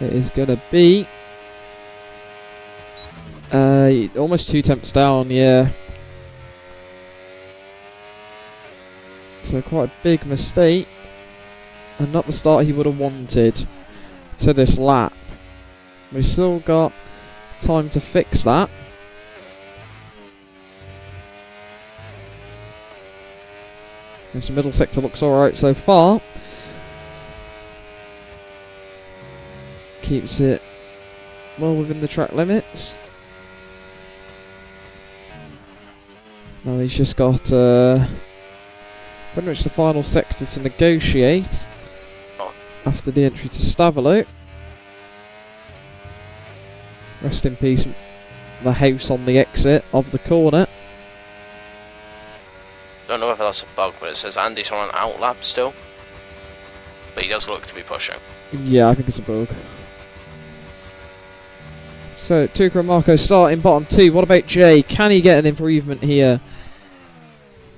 It is going to be almost 2 temps down, yeah. So quite a big mistake, and not the start he would have wanted to this lap. We've still got time to fix that. This middle sector looks alright so far. Keeps it well within the track limits. Now he's just got pretty much the final sector to negotiate after the entry to Stavalo. Rest in peace, the house on the exit of the corner. Don't know whether that's a bug, but it says Andy's on an outlap still. But he does look to be pushing. Yeah, I think it's a bug. So, Tuka and Marco starting bottom 2. What about Jay? Can he get an improvement here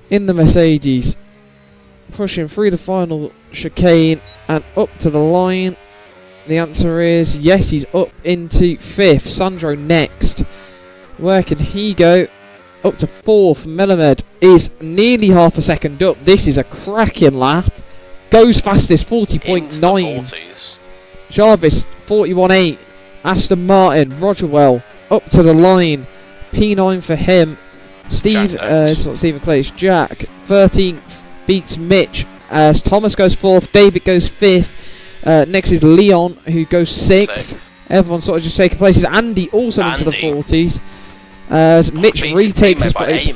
in the Mercedes? Pushing through the final chicane and up to the line. The answer is yes, he's up into 5th. Sandro next. Where can he go? Up to 4th. Melamed is nearly half a second up. This is a cracking lap. Goes fastest, 40.9. Jarvis, 41.8. Aston Martin, Rogerwell, up to the line. P9 for him. Steve, it's not Stephen Clay, Jack, 13th, beats Mitch. As Thomas goes 4th, David goes 5th. Next is Leon, who goes 6th. Everyone sort of just taking places. Andy also into the 40s. As Mitch retakes his place.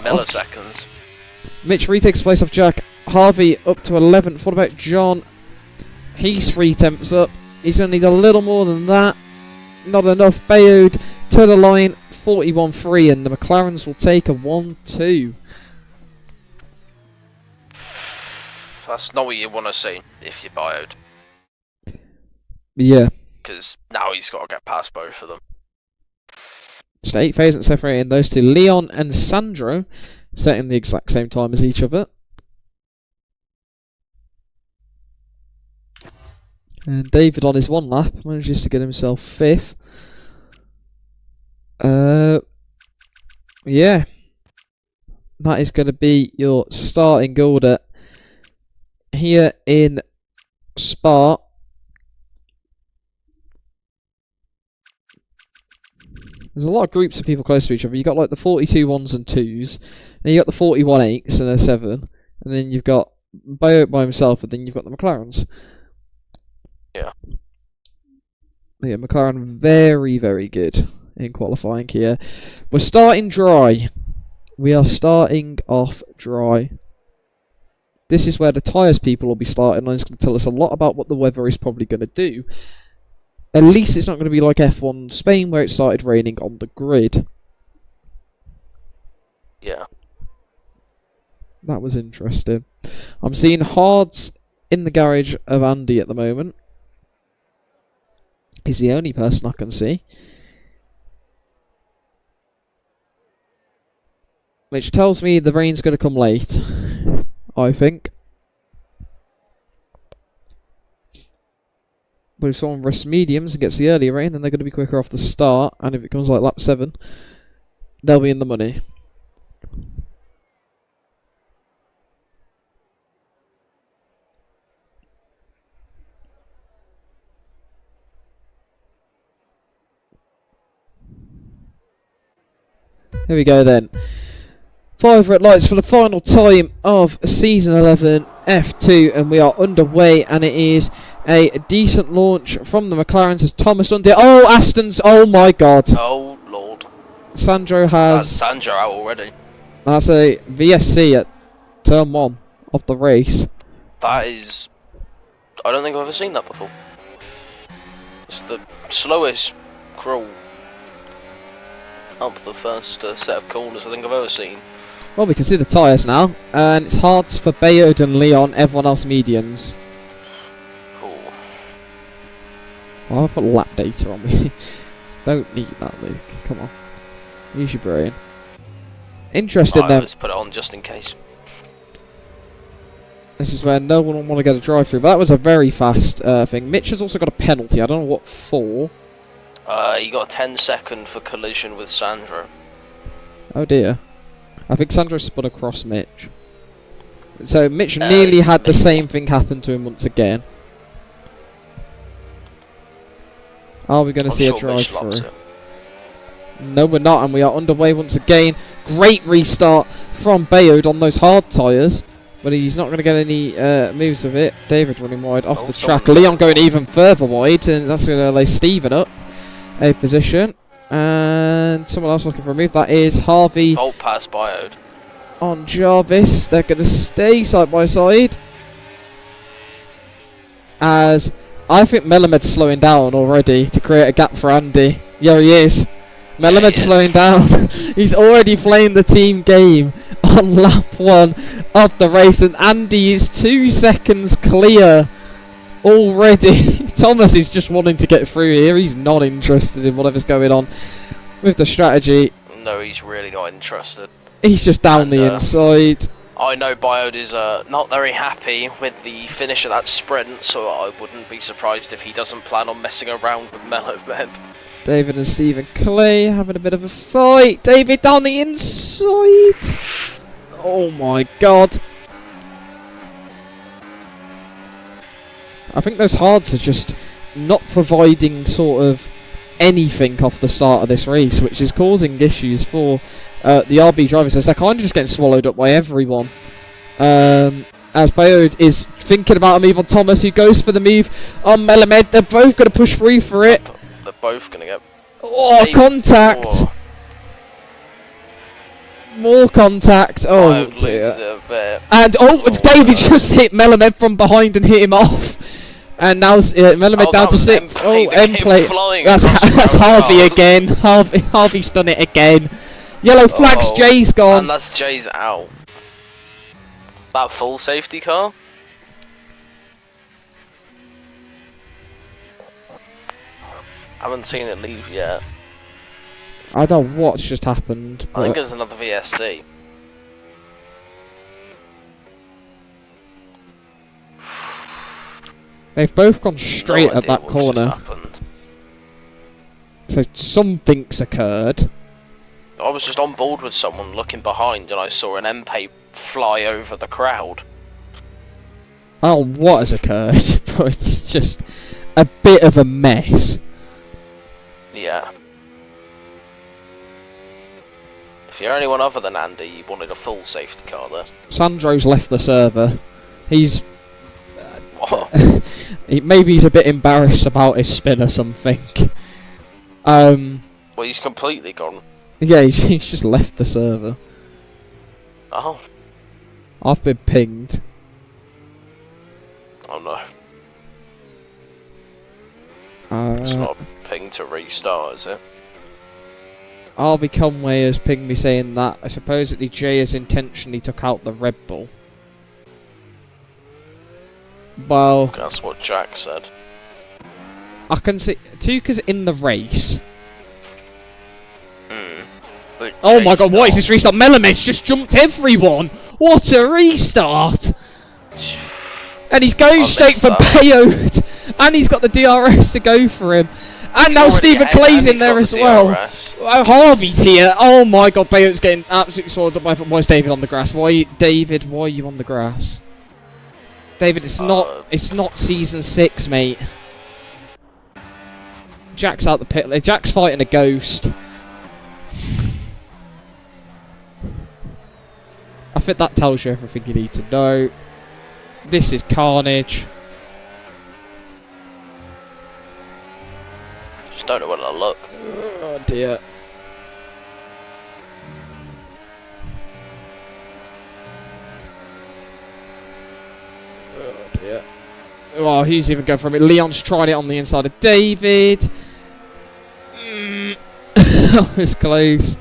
Mitch retakes his place off Jack. Harvey up to 11th. What about John? He's 3 tenths up. He's going to need a little more than that. Not enough. Bayard to the line. 41.3, and the McLarens will take a 1-2. That's not what you want to see if you're Bayard. Yeah. Because now he's got to get past both of them. Just 8 phases separating those two. Leon and Sandro setting the exact same time as each other. And David on his 1 lap manages to get himself 5th. Yeah. That is going to be your starting order here in Spa. There's a lot of groups of people close to each other. You've got like the 42 1s and 2s, then you've got the 41 8s and a 7, and then you've got Bayard by himself, and then you've got the McLarens. Yeah. Yeah, McLaren very, very good in qualifying here. We're starting dry. We are starting off dry. This is where the tyres people will be starting, and it's going to tell us a lot about what the weather is probably going to do. At least it's not going to be like F1 Spain, where it started raining on the grid. Yeah. That was interesting. I'm seeing hards in the garage of Andy at the moment. He's the only person I can see. Which tells me the rain's going to come late, I think. But if someone risks mediums and gets the earlier rain, then they're going to be quicker off the start. And if it comes like lap 7, they'll be in the money. Here we go then. 5 red lights for the final time of Season 11 F2, and we are underway, and it is a decent launch from the McLarens as Thomas under. Oh, Aston's, oh my god. Oh lord. Sandro has... That's Sandro out already. That's a VSC at turn 1 of the race. That is... I don't think I've ever seen that before. It's the slowest crawl up the first set of corners I think I've ever seen. Well, we can see the tyres now, and it's hards for Bayard and Leon, everyone else mediums. Cool. Well, I'll put lap data on me. Don't need that, Luke. Come on. Use your brain. Interesting then. Let's put it on just in case. This is where no one will want to get a drive through, but that was a very fast thing. Mitch has also got a penalty, I don't know what for. He got a 10-second for collision with Sandro. Oh dear. I think Sandro spun across Mitch. So Mitch nearly had the same thing happen to him once again. Are we going to see a drive through? No, we're not, and we are underway once again. Great restart from Bayard on those hard tyres, but he's not going to get any moves with it. David running wide off the track. Leon going even further wide, and that's going to lay Stephen up a position. And someone else looking for a move. That is Harvey. Volt pass Bayard. On Jarvis. They're going to stay side by side. As I think Melamed's slowing down already to create a gap for Andy. Yeah, he is. Melamed's slowing down. He's already playing the team game on lap 1 of the race. And Andy is 2 seconds clear already. Thomas is just wanting to get through here. He's not interested in whatever's going on with the strategy. No, he's really not interested. He's just down the inside. I know Bayard is not very happy with the finish of that sprint, so I wouldn't be surprised if he doesn't plan on messing around with Melomed. David and Stephen Clay having a bit of a fight. David down the inside. Oh my god. I think those hards are just not providing sort of anything off the start of this race, which is causing issues for the RB drivers as they're kind of just getting swallowed up by everyone. as Bayard is thinking about a move on Thomas, who goes for the move on Melamed. They're both going to push through for it. They're both going to get... Oh, contact! Oh. More contact. Oh, dear. And, David just hit Melamed from behind and hit him off. And now Melamed down to 6. End play. That's Harvey again. Harvey's done it again. Yellow flags, Jay's gone. And that's Jay's out. That full safety car? I haven't seen it leave yet. I don't know what's just happened. I think there's another VSD. They've both gone straight at that corner. So something's occurred. I was just on board with someone looking behind and I saw an MP fly over the crowd. Oh, what has occurred? But it's just a bit of a mess. Yeah. If you're anyone other than Andy, you wanted a full safety car there. Sandro's left the server. He's... maybe he's a bit embarrassed about his spin or something. Well, he's completely gone. Yeah, he's just left the server. Oh. I've been pinged. Oh no. It's not a ping to restart, is it? Harvey Conway has pinged me saying that supposedly Jay has intentionally took out the Red Bull. Well, that's what Jack said. I can see Tuka's in the race. But oh my god, what is this restart? Melamed's just jumped everyone! What a restart! And he's going straight for Bayard! And he's got the DRS to go for him. And now Stephen Clay's in there as well. Harvey's here. Oh my god, Bayard's getting absolutely swallowed up by foot. Why is David on the grass? Why are you on the grass? David, it's not season 6, mate. Jack's out the pit. Jack's fighting a ghost. I think that tells you everything you need to know. This is carnage. Just don't know where to look. Oh dear. Oh dear. Oh, who's even going for it? Leon's tried it on the inside of David. That was close.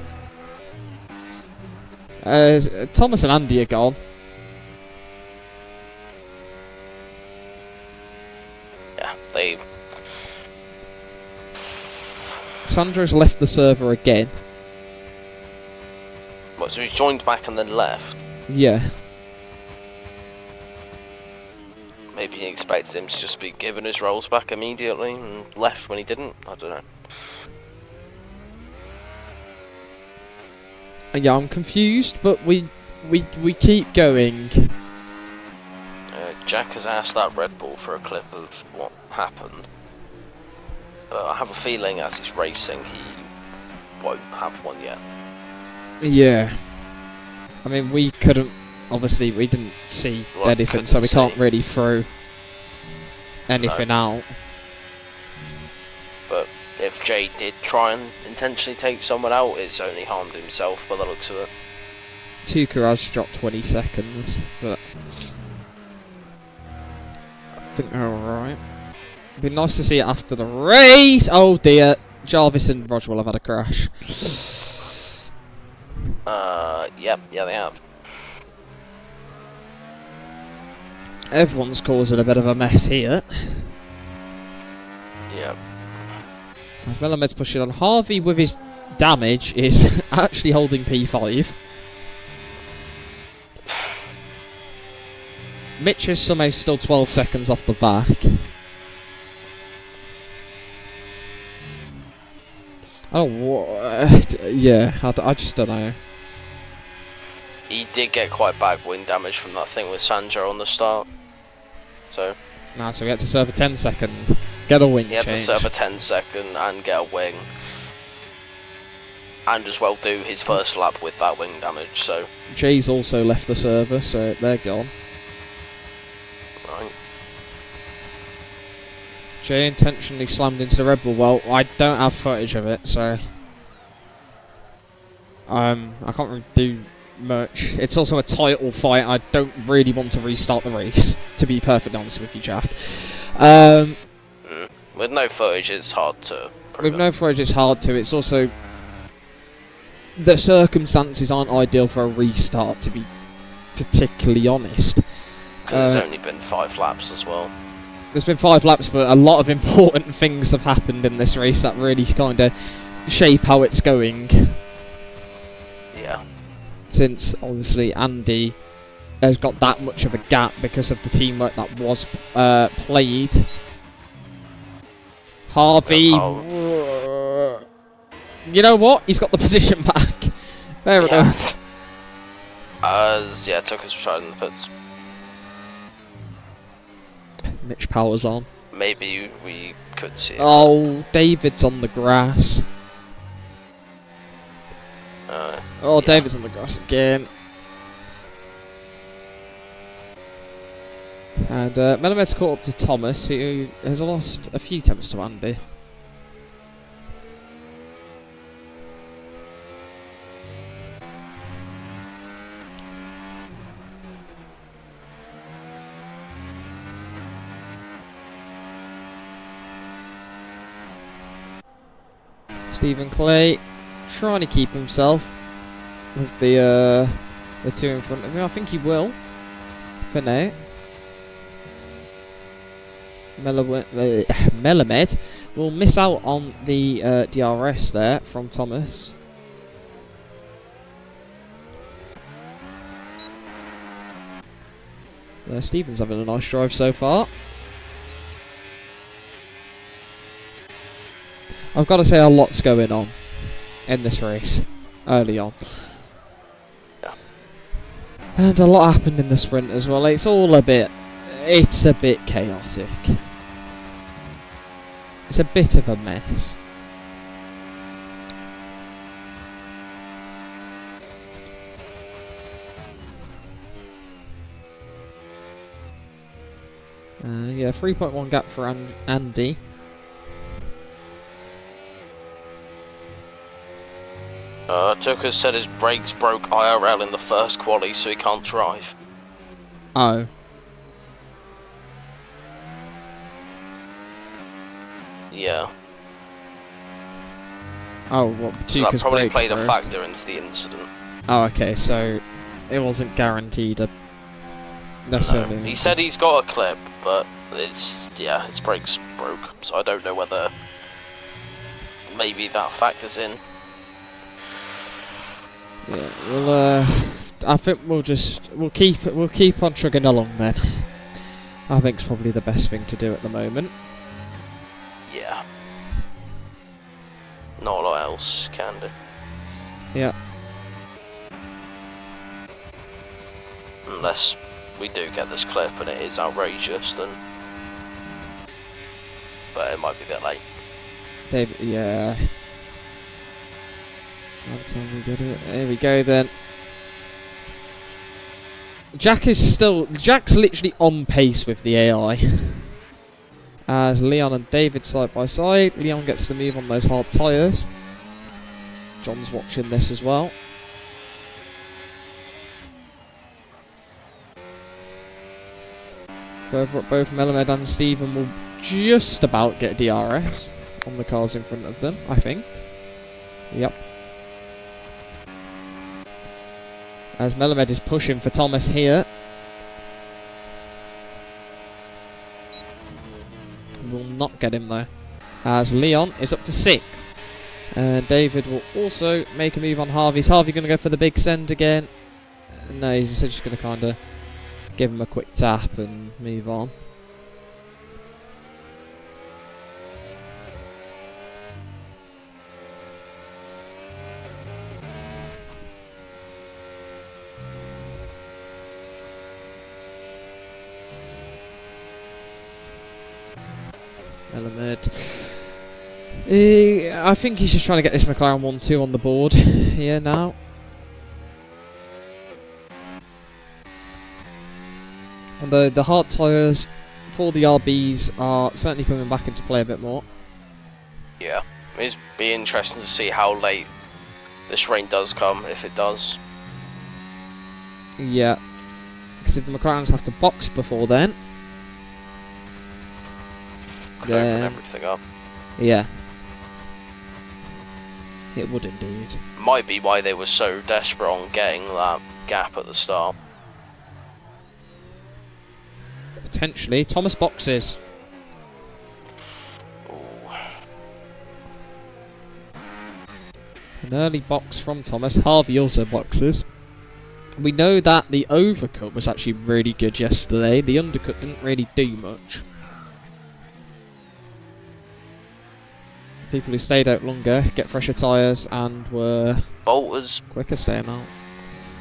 Thomas and Andy are gone. Yeah, they... Sandro's left the server again. What, so he's joined back and then left? Yeah. Maybe he expected him to just be given his roles back immediately and left when he didn't. I don't know. Yeah, I'm confused, but we keep going. Jack has asked that Red Bull for a clip of what happened. But I have a feeling as he's racing, he won't have one yet. Yeah. I mean, we couldn't... Obviously, we didn't see anything, so we can't really throw anything out. But if Jay did try and intentionally take someone out, it's only harmed himself by the looks of it. Tuka has dropped 20 seconds, but I think they're alright. It'd be nice to see it after the race! Oh dear, Jarvis and Roger will have had a crash. Yep, yeah they have. Everyone's causing a bit of a mess here. Yep. Melamed's pushing on. Harvey, with his damage, is actually holding P5. Mitch is somehow still 12 seconds off the back. Oh, yeah, I just don't know. He did get quite bad wing damage from that thing with Sandro on the start. So... Nah, so we had to serve a 10 second. Get a wing change. He had to serve a 10 second and get a wing. And as well do his first lap with that wing damage, so... Jay's also left the server, so they're gone. Jay intentionally slammed into the Red Bull. Well, I don't have footage of it, so I can't really do much. It's also a title fight. I don't really want to restart the race, to be perfectly honest with you, Jack. With no footage, it's hard to prove with no footage, it's hard to. It's also the circumstances aren't ideal for a restart, to be particularly honest. There's only been 5 laps as well. There's been 5 laps, but a lot of important things have happened in this race that really kind of shape how it's going. Yeah. Since, obviously, Andy has got that much of a gap because of the teamwork that was played. Harvey... You know what? He's got the position back. Fair enough. Yeah, took us retired in the pits. Mitch Powers on. Maybe we could see it. Oh, David's on the grass. Yeah. David's on the grass again. And Melamed caught up to Thomas, who has lost a few tenths to Andy. Stephen Clay trying to keep himself with the 2 in front of him. I think he will for now. Melamed will miss out on the DRS there from Thomas. Stephen's having a nice drive so far. I've got to say a lot's going on in this race early on. Yeah. And a lot happened in the sprint as well. It's a bit chaotic. It's a bit of a mess. Yeah, 3.1 gap for Andy. Tucker said his brakes broke IRL in the first quali, so he can't drive. Oh. Yeah. Oh, what? So that probably played broke. a factor into the incident. Oh, okay, so it wasn't guaranteed necessarily. No. He said he's got a clip, but his brakes broke, so I don't know whether maybe that factors in. Yeah, well, I think we'll keep on chugging along then. I think it's probably the best thing to do at the moment. Yeah. Not a lot else can do. Yeah. Unless we do get this clip and it is outrageous, then. But it might be a bit late. Yeah. By the time we get it, there we go then. Jack's literally on pace with the AI. As Leon and David side by side. Leon gets the move on those hard tyres. John's watching this as well. Further up, both Melamed and Stephen will just about get DRS on the cars in front of them, I think. Yep. As Melamed is pushing for Thomas here. Will not get him though. As Leon is up to 6th. And David will also make a move on Harvey. Is Harvey going to go for the big send again? No, he's just going to kind of give him a quick tap and move on. Melamed. I think he's just trying to get this McLaren 1-2 on the board here now. And the hard tyres, 4, the RBs are certainly coming back into play a bit more. Yeah, it'd be interesting to see how late this rain does come, if it does. Yeah, because if the McLarens have to box before then... Could open everything up. Yeah. It would indeed. Might be why they were so desperate on getting that gap at the start. Potentially. Thomas boxes. Ooh. An early box from Thomas. Harvey also boxes. We know that the overcut was actually really good yesterday. The undercut didn't really do much. People who stayed out longer get fresher tyres and were Bolters, quicker staying out.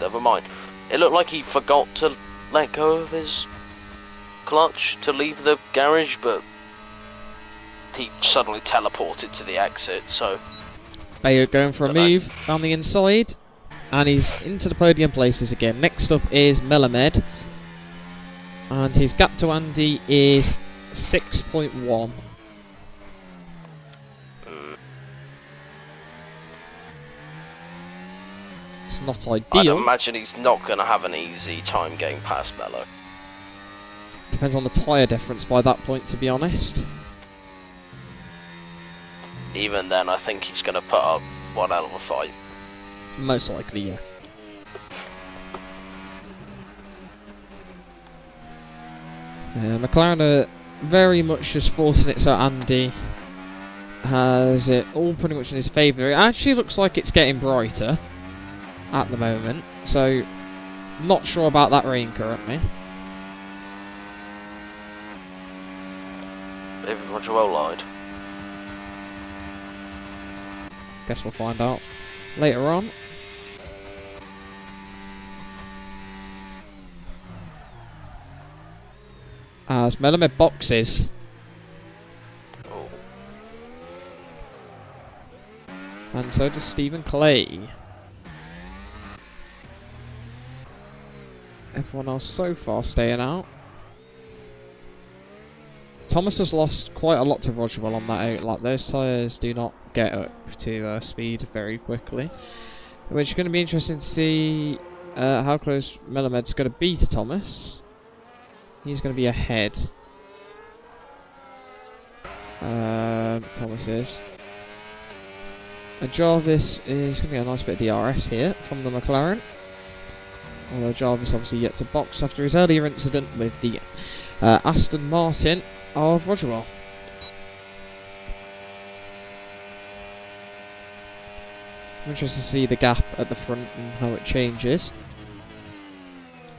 never mind. It looked like he forgot to let go of his clutch to leave the garage, but he suddenly teleported to the exit, so... Bayard going for a move down the inside, and he's into the podium places again. Next up is Melamed, and his gap to Andy is 6.1. It's not ideal. I'd imagine he's not going to have an easy time getting past Mello. Depends on the tyre difference by that point, to be honest. Even then, I think he's going to put up one hell of a fight. Most likely, yeah. McLaren are very much just forcing it so Andy has it all pretty much in his favour. It actually looks like it's getting brighter at the moment, so not sure about that rain currently. David Roger well lied. Guess we'll find out later on. As Melamed boxes. Oh. And so does Stephen Clay. Everyone else so far staying out. Thomas has lost quite a lot to Rogerwell on that out. Like, those tyres do not get up to speed very quickly. Which is going to be interesting to see how close Melamed's going to be to Thomas. He's going to be ahead. Thomas is. Jarvis is going to get a nice bit of DRS here from the McLaren. Although Jarvis obviously yet to box after his earlier incident with the Aston Martin of Rogerwell. I'm interested to see the gap at the front and how it changes.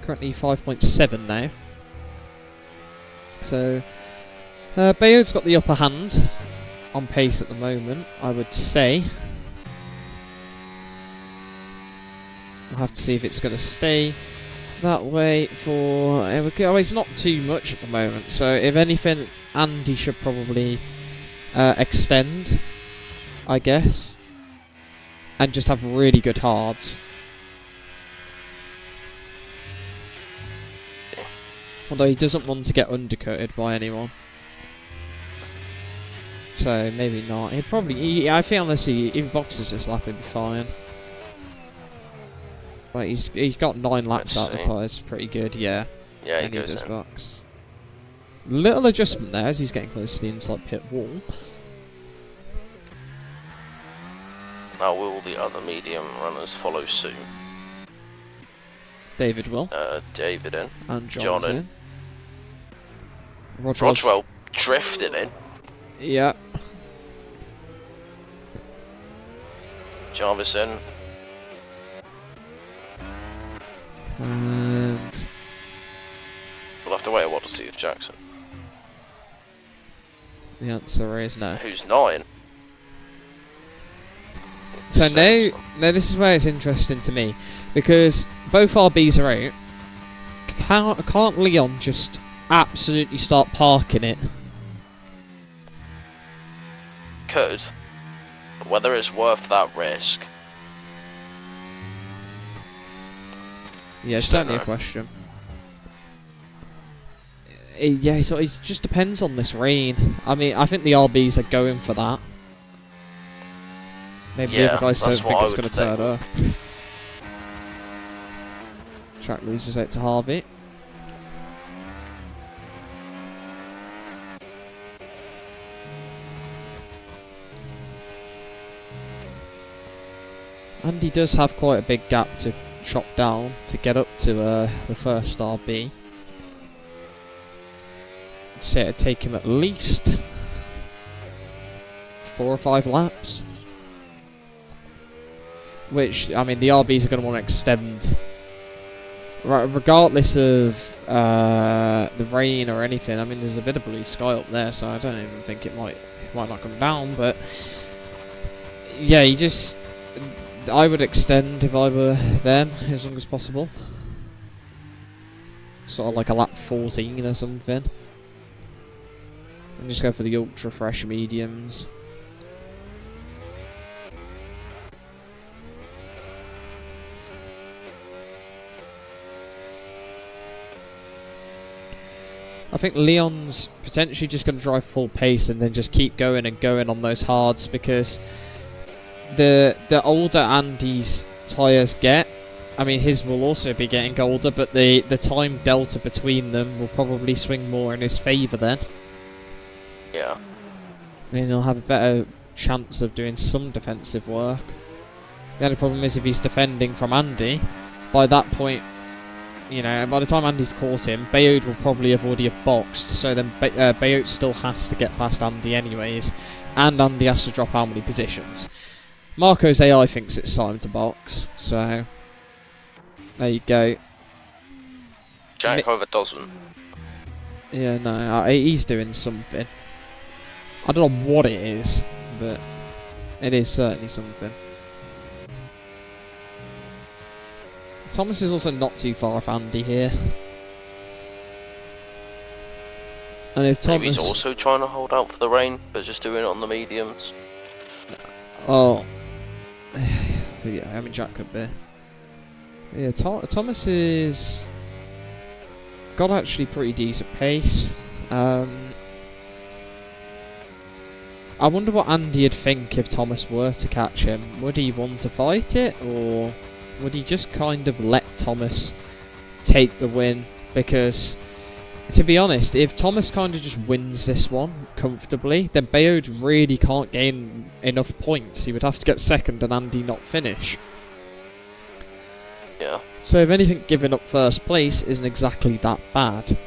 Currently 5.7 now. So, Bayard's got the upper hand on pace at the moment, I would say. We'll have to see if it's going to stay that way for... Oh, it's not too much at the moment, so if anything, Andy should probably extend, I guess. And just have really good hards. Although he doesn't want to get undercutted by anyone. So, maybe not. He'd probably... I feel unless he boxes this lap, he'd be fine. But he's got 9 laps out of the tyres. Pretty good, yeah. Yeah, he goes does in. box. Little adjustment there as he's getting close to the inside pit wall. Now will the other medium runners follow suit? David will. David in. And John's John in. Rogerwell drifted in. Yeah. Jarvis in. And We'll have to wait a while to see if Jackson. the answer is no. Who's 9? So now this is where it's interesting to me, because both RBs are out. Can't Leon just absolutely start parking it? Could. But whether it's worth that risk. Yeah, it's Just don't certainly a know. question. Yeah, so it just depends on this rain. I mean, I think the RBs are going for that. Maybe the other guys don't think it's going to turn up. Track loses it to Harvey. Andy does have quite a big gap to chop down to get up to the first RB. I'd say it'd take him at least 4 or 5 laps. Which, I mean, the RBs are going to want to extend. Right, regardless of the rain or anything. I mean, there's a bit of blue sky up there, so I don't even think it might not come down. But yeah, I would extend if I were them as long as possible. Sort of like a lap 14 or something. And just go for the ultra fresh mediums. I think Leon's potentially just going to drive full pace and then just keep going and going on those hards, because the older Andy's tyres get, I mean his will also be getting older, but the time delta between them will probably swing more in his favour then. Yeah. I mean, he'll have a better chance of doing some defensive work. The only problem is if he's defending from Andy, by that point, you know, by the time Andy's caught him, Bayard will probably have already have boxed, so then Bayard still has to get past Andy anyways, and Andy has to drop how many positions. Marco's AI thinks it's time to box, so there you go. Jack Hover doesn't. Yeah, no, he's doing something. I don't know what it is, but it is certainly something. Thomas is also not too far off Andy here. And if Thomas... Maybe he's also trying to hold out for the rain, but just doing it on the mediums. Oh. Yeah, I mean Jack could be. Yeah, Thomas is... got actually pretty decent pace. I wonder what Andy would think if Thomas were to catch him. Would he want to fight it, or would he just kind of let Thomas take the win? Because, to be honest, if Thomas kind of just wins this one comfortably, then Bayard really can't gain enough points. He would have to get second and Andy not finish. Yeah. So if anything, giving up first place isn't exactly that bad.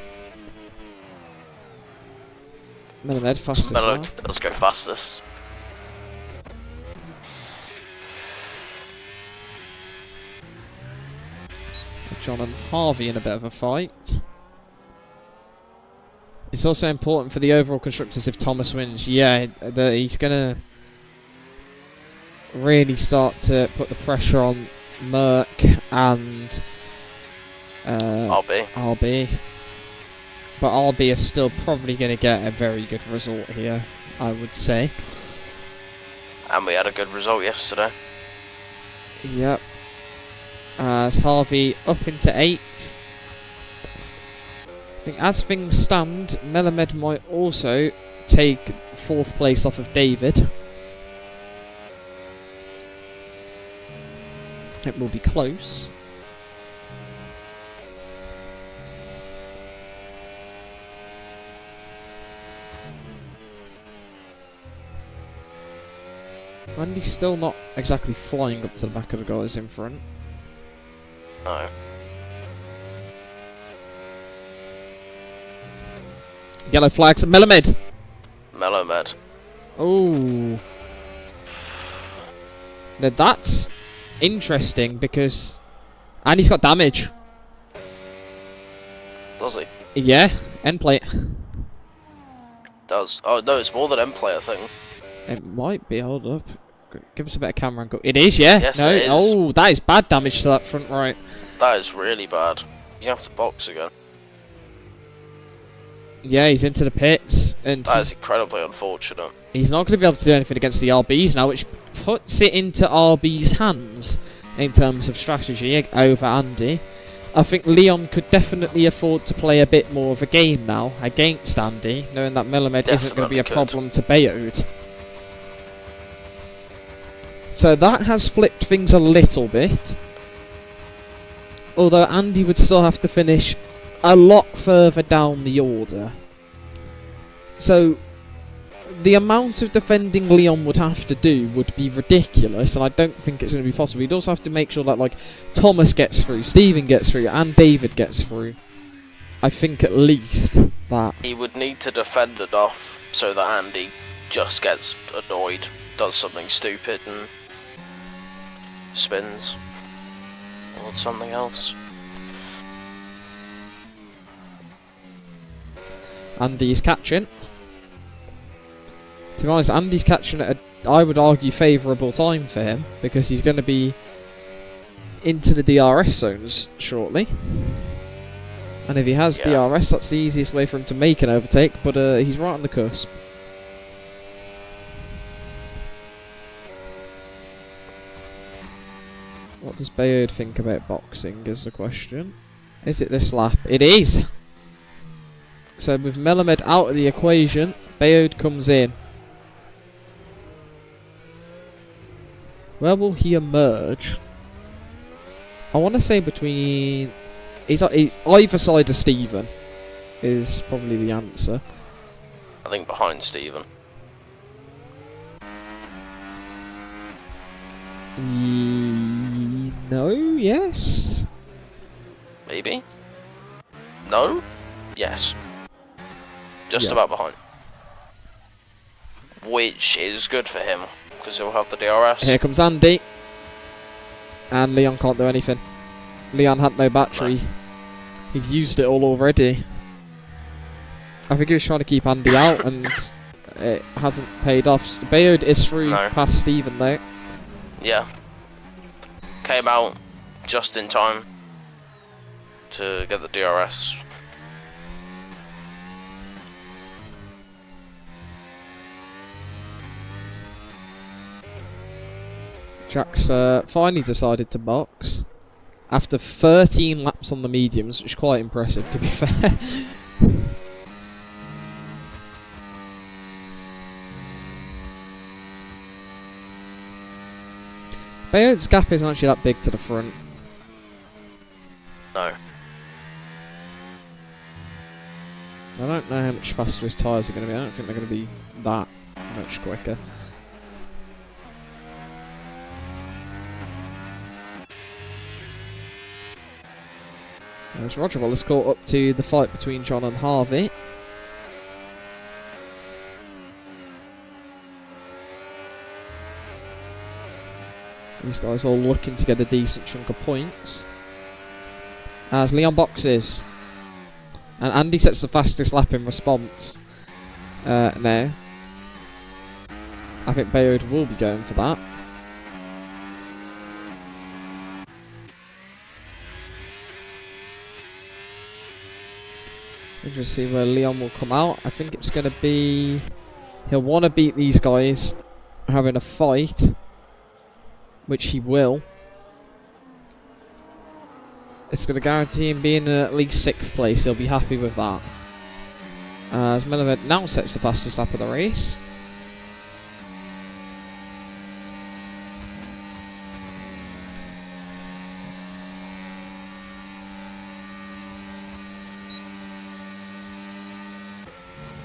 Melamed fastest now. Let's go fastest. John and Harvey in a bit of a fight. It's also important for the overall constructors if Thomas wins. Yeah, he's going to really start to put the pressure on Merc and RB. But RB is still probably going to get a very good result here, I would say. And we had a good result yesterday. Yep. As Harvey up into 8th. I think as things stand, Melamed might also take 4th place off of David. It will be close. Andy's still not exactly flying up to the back of the guys in front. No. Yellow flags. Melamed. Melamed. Oh. Now that's interesting because Andy's got damage. Does he? Yeah. End plate. Does. Oh no, it's more than end plate, I think. It might be. Hold up. Give us a bit of camera angle. It is, yeah. Yes, no. it is. Oh, that is bad damage to that front right. That is really bad. You have to box again. Yeah, he's into the pits, and that is incredibly unfortunate. He's not going to be able to do anything against the RBs now, which puts it into RB's hands in terms of strategy over Andy. I think Leon could definitely afford to play a bit more of a game now against Andy, knowing that Melamed isn't going to be a problem to Bayode. So that has flipped things a little bit. Although Andy would still have to finish a lot further down the order. So the amount of defending Leon would have to do would be ridiculous, and I don't think it's going to be possible. He'd also have to make sure that, like, Thomas gets through, Stephen gets through, and David gets through. I think at least that. He would need to defend enough so that Andy just gets annoyed, does something stupid, and spins. Or something else. Andy's catching. To be honest, Andy's catching at a, I would argue, favourable time for him, because he's going to be into the DRS zones shortly. And if he has DRS, that's the easiest way for him to make an overtake, but he's right on the cusp. What does Bayard think about boxing is the question. Is it this lap? It is! So with Melamed out of the equation, Bayard comes in. Where will he emerge? I want to say between... He's either side of Stephen is probably the answer. I think behind Stephen. No, yes? Maybe? No? Yes. Just Yeah. about behind. Which is good for him, because he'll have the DRS. Here comes Andy. And Leon can't do anything. Leon had no battery. No. He's used it all already. I think he was trying to keep Andy out, and it hasn't paid off. Bayard is through past Stephen though. Yeah. Came out just in time to get the DRS. Jack's finally decided to box after 13 laps on the mediums, which is quite impressive to be fair. Bayard's gap isn't actually that big to the front. No. I don't know how much faster his tyres are going to be. I don't think they're going to be that much quicker. As Roger Wallace caught up to the fight between John and Harvey. These guys all looking to get a decent chunk of points. As Leon boxes. And Andy sets the fastest lap in response. Now. I think Bayard will be going for that. We'll just see where Leon will come out. I think it's going to be... He'll want to beat these guys having a fight. Which he will. It's going to guarantee him being in at least 6th place. He'll be happy with that. As Melamed now sets the fastest lap of the race.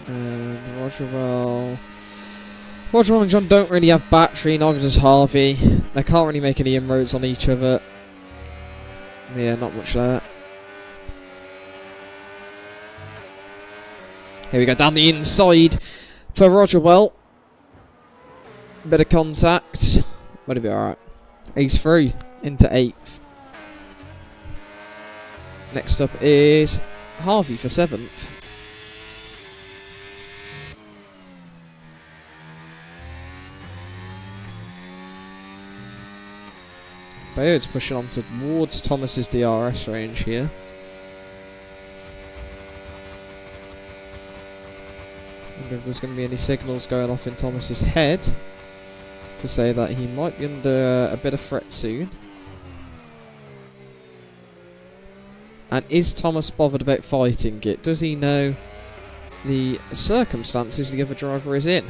And Roger and John don't really have battery, neither does Harvey. They can't really make any inroads on each other. Yeah, not much there. Here we go, down the inside for Rogerwell. Bit of contact. But he'll be alright. He's through into 8th. Next up is Harvey for 7th. Bayard's pushing on towards Thomas's DRS range here. Wonder if there's going to be any signals going off in Thomas's head to say that he might be under a bit of threat soon. And is Thomas bothered about fighting it? Does he know the circumstances the other driver is in?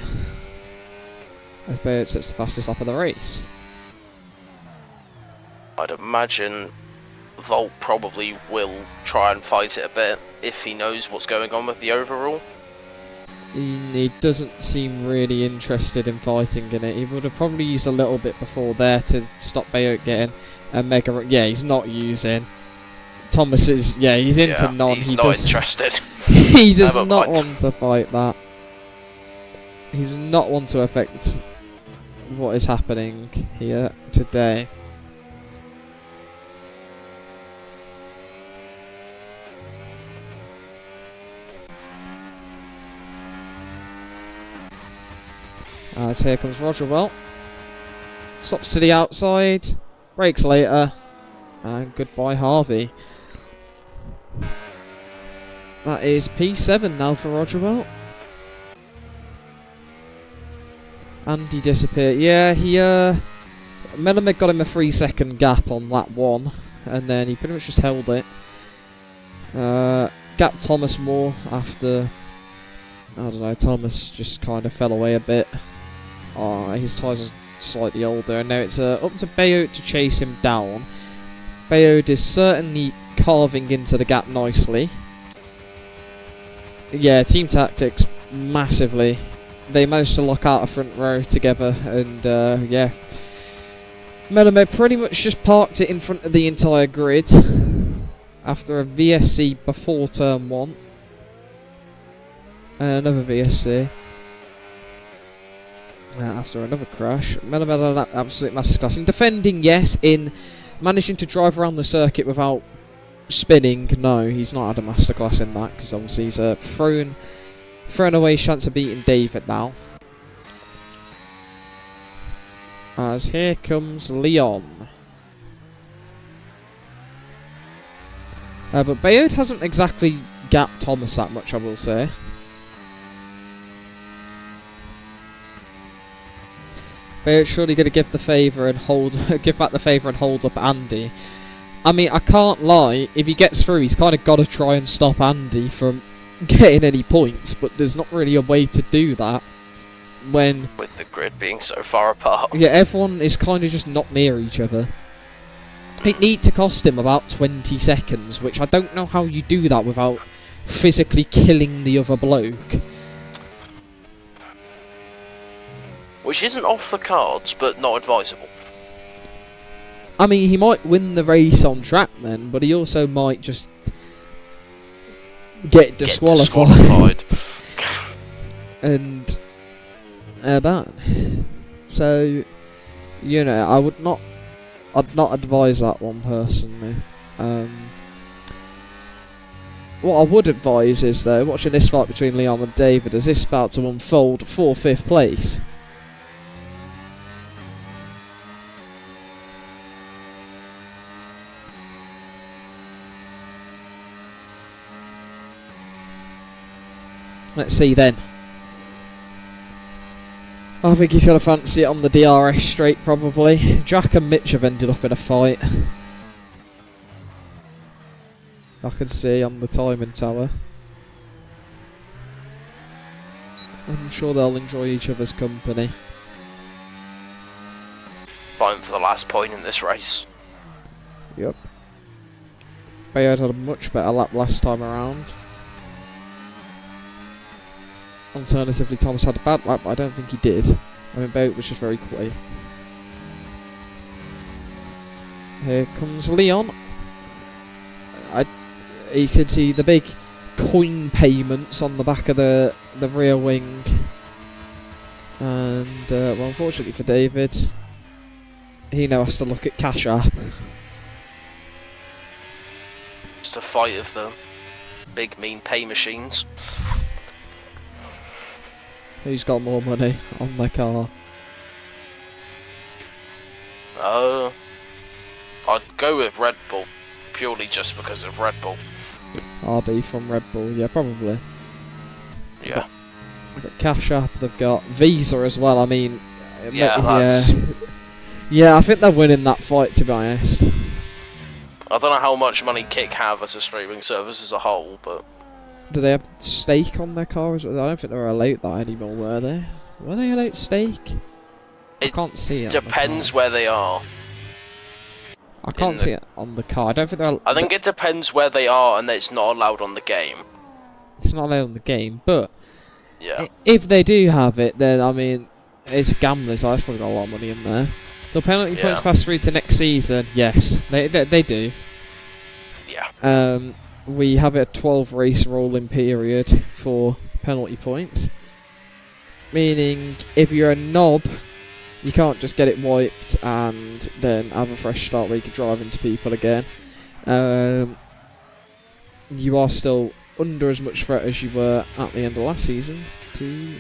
As Bayard sets the fastest lap of the race. I'd imagine Volt probably will try and fight it a bit if he knows what's going on with the overall. He doesn't seem really interested in fighting in it. He would have probably used a little bit before there to stop Bayard getting a mega run. Yeah, he's not using. Thomas is, yeah, he's into none. He's not interested. He does not want to fight that. He's not want to affect what is happening here today. So here comes Roger Well. Stops to the outside, brakes later, and goodbye Harvey. That is P7 now for Roger Well. Andy disappeared. Yeah, Melamed got him a 3-second gap on lap 1, and then he pretty much just held it. Gapped Thomas more after, I don't know, Thomas just kind of fell away a bit. His tyres are slightly older, and now it's up to Bayard to chase him down. Bayard is certainly carving into the gap nicely. Yeah, team tactics, massively. They managed to lock out a front row together, and yeah. Melamed pretty much just parked it in front of the entire grid after a VSC before turn 1. And another VSC. After another crash. Melamed had an absolute masterclass in defending, yes. In managing to drive around the circuit without spinning, no. He's not had a masterclass in that, because obviously he's thrown away his chance of beating David now. As here comes Leon. But Bayard hasn't exactly gapped Thomas that much, I will say. Bayard's surely going to give the favour and give back the favour and hold up Andy. I mean, I can't lie. If he gets through, he's kind of got to try and stop Andy from getting any points, but there's not really a way to do that when with the grid being so far apart. Yeah, everyone is kind of just not near each other. It need to cost him about 20 seconds, which I don't know how you do that without physically killing the other bloke. Which isn't off the cards, but not advisable. I mean, he might win the race on track then, but he also might just get disqualified. And ban. So, you know, I'd not advise that one personally. What I would advise is, though, watching this fight between Leon and David, as this about to unfold for 5th place. Let's see then. I think he's going to fancy it on the DRS straight, probably. Jack and Mitch have ended up in a fight. I can see on the timing tower. I'm sure they'll enjoy each other's company. Fighting for the last point in this race. Yep. Bayard had a much better lap last time around. Alternatively, Thomas had a bad lap, but I don't think he did. I mean, Bayard was just very quick. Here comes Leon. You can see the big coin payments on the back of the rear wing. And, well, unfortunately for David, he now has to look at Cash App. Just a fight of the big mean pay machines. Who's got more money on their car? I'd go with Red Bull, purely just because of Red Bull. RB from Red Bull, yeah, probably. Yeah. They've got Cash App, they've got Visa as well, I mean... Yeah, that's... Yeah, I think they're winning that fight, to be honest. I don't know how much money Kick have as a streaming service as a whole, but... Do they have stake on their cars? I don't think they were allowed that anymore, were they? Were they allowed stake? I can't see it. Depends where they are. I can't see it on the car. I don't think they're... I think it depends where they are and it's not allowed on the game. It's not allowed on the game, but... Yeah. If they do have it, then, I mean, it's gamblers. That's probably got a lot of money in there. So penalty points pass through to next season? Yes, they do. Yeah. We have a 12 race rolling period for penalty points. Meaning, if you're a knob, you can't just get it wiped and then have a fresh start where you can drive into people again. You are still under as much threat as you were at the end of last season to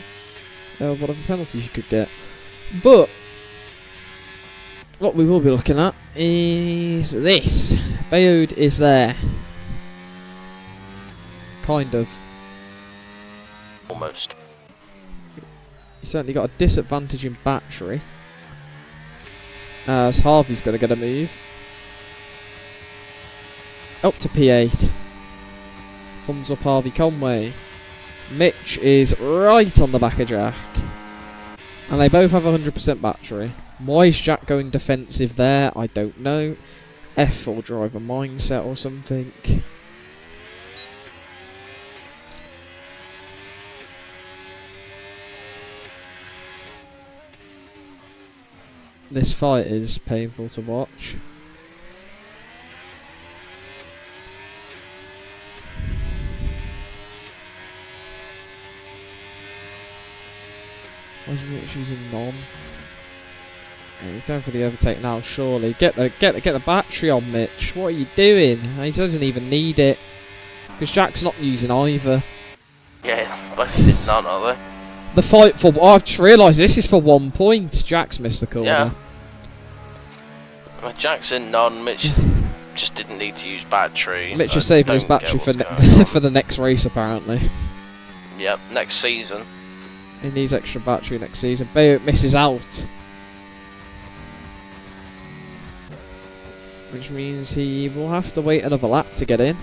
whatever penalties you could get. But what we will be looking at is this. Bayode is there. Kind of. Almost. You certainly got a disadvantage in battery. As Harvey's going to get a move. Up to P8. Thumbs up Harvey Conway. Mitch is right on the back of Jack. And they both have 100% battery. Why is Jack going defensive there? I don't know. F4 driver mindset or something. This fight is painful to watch. Why is Mitch using non? Yeah, he's going for the overtake now, surely. Get the battery on, Mitch. What are you doing? He doesn't even need it. Because Jack's not using either. Yeah, both did none, are they? The fight for... I've just realised this is for 1 point. Jack's missed the corner. Yeah. Well, Jack's in none. Mitch just didn't need to use battery. Mitch is saving his battery for for the next race, apparently. Yep, next season. He needs extra battery next season. Bayot misses out. Which means he will have to wait another lap to get in.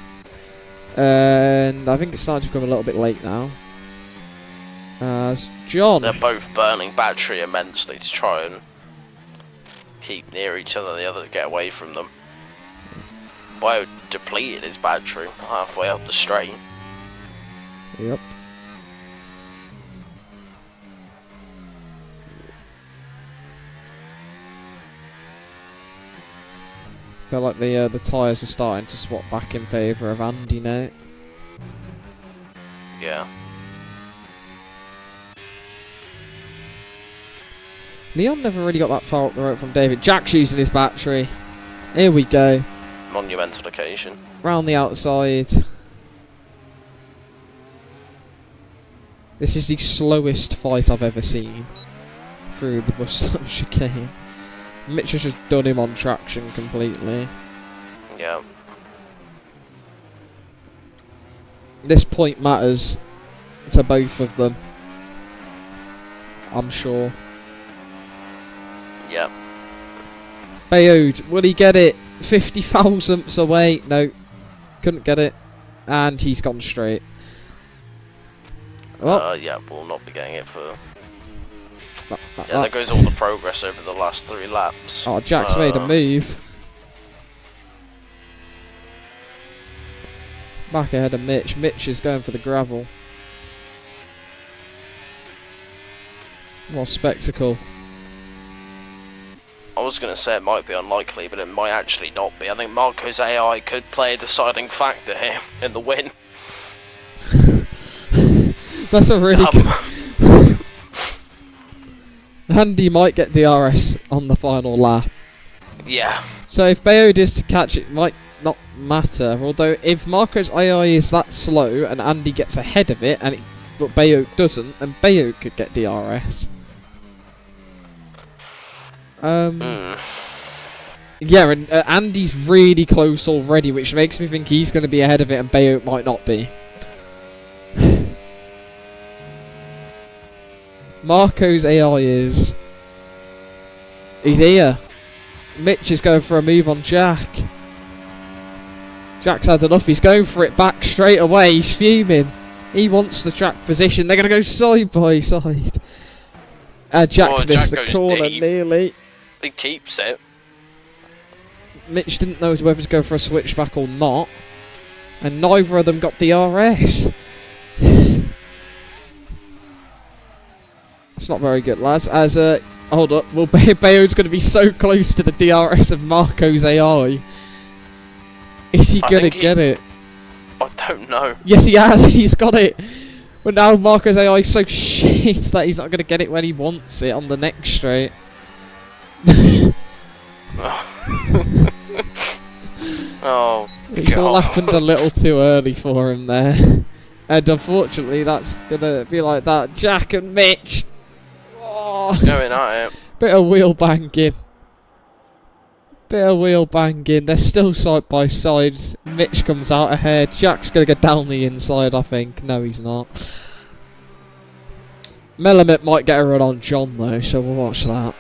And I think it's starting to become a little bit late now. As John... They're both burning battery immensely to try and keep near each other, the other to get away from them. Bio depleted his battery halfway up the straight. Yep. Feel like the tyres are starting to swap back in favour of Andy now. Yeah. Leon never really got that far up the road from David. Jack's using his battery. Here we go. Monumental occasion. Round the outside. This is the slowest fight I've ever seen through the bus stop chicane. Mitch has just done him on traction completely. Yeah. This point matters to both of them, I'm sure. Yeah. Bayode, will he get it? 50 thousandths away. No, couldn't get it. And he's gone straight. Well, yeah, we'll not be getting it for... Yeah, there goes all the progress over the last 3 laps. Oh, Jack's made a move. Back ahead of Mitch. Mitch is going for the gravel. What spectacle. I was going to say it might be unlikely, but it might actually not be. I think Marco's AI could play a deciding factor here in the win. That's a really good... Andy might get DRS on the final lap. Yeah. So if Bayode is to catch it, might not matter. Although if Marco's AI is that slow and Andy gets ahead of it, but Bayode doesn't, then Bayode could get DRS. Yeah, and Andy's really close already, which makes me think he's going to be ahead of it and Bayode might not be. Marco's AI is... He's here. Mitch is going for a move on Jack. Jack's had enough. He's going for it back straight away. He's fuming. He wants the track position. They're going to go side by side. Jack's missed the corner nearly. He keeps it. Mitch didn't know whether to go for a switchback or not. And neither of them got DRS. It's not very good, lads. As hold up, well, Bayo's going to be so close to the DRS of Marco's AI. Is he going to get it? I don't know. Yes, he has. He's got it. But now Marco's AI is so shit that he's not going to get it when he wants it on the next straight. Oh, it's all happened a little too early for him there. And unfortunately, that's going to be like that. Jack and Mitch. Oh, going at it. Bit of wheel banging. They're still side by side. Mitch comes out ahead. Jack's going to go down the inside, I think. No, he's not. Melamed might get a run on John, though, so we'll watch that.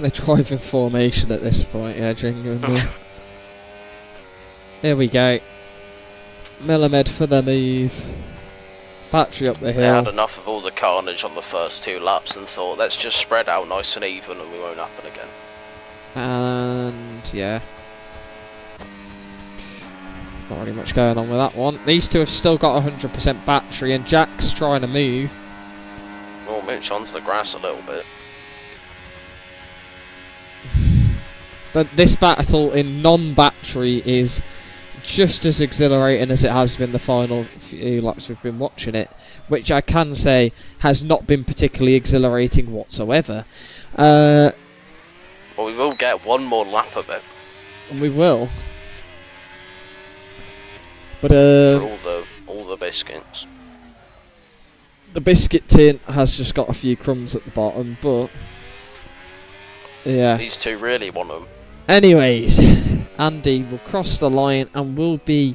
They're driving formation at this point, yeah, genuinely. Here we go. Melamed for the move. Battery up the hill. They had enough of all the carnage on the first 2 laps and thought, let's just spread out nice and even and we won't happen again. And yeah. Not really much going on with that one. These two have still got 100% battery and Jack's trying to move. Well, Mitch onto the grass a little bit. But this battle in non-battery is just as exhilarating as it has been the final few laps we've been watching it, which I can say has not been particularly exhilarating whatsoever. Well, we will get one more lap of it. And we will. But for all the biscuits. The biscuit tin has just got a few crumbs at the bottom, but yeah. These two really want them. Anyways, Andy will cross the line and will be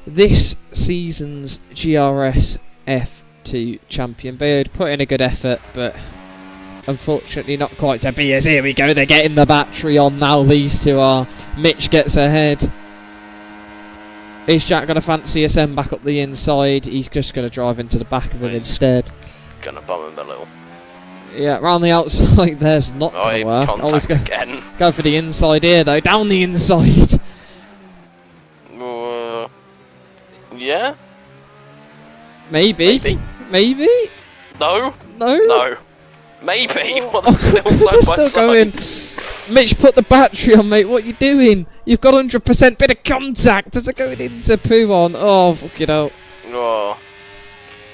this season's GRS F2 champion. Bayard put in a good effort, but unfortunately not quite to be as. Here we go, they're getting the battery on now, these two are. Mitch gets ahead. Is Jack going to fancy a send back up the inside? He's just going to drive into the back of him instead. Going to bum him a little. Yeah, round the outside there's not going to work. Contact again. Go for the inside here though, down the inside. Yeah? Maybe. No. Maybe. Well, they're still going. Mitch, put the battery on, mate. What are you doing? You've got 100% bit of contact. Is it going into poo on? Oh, fuck it out. Oh.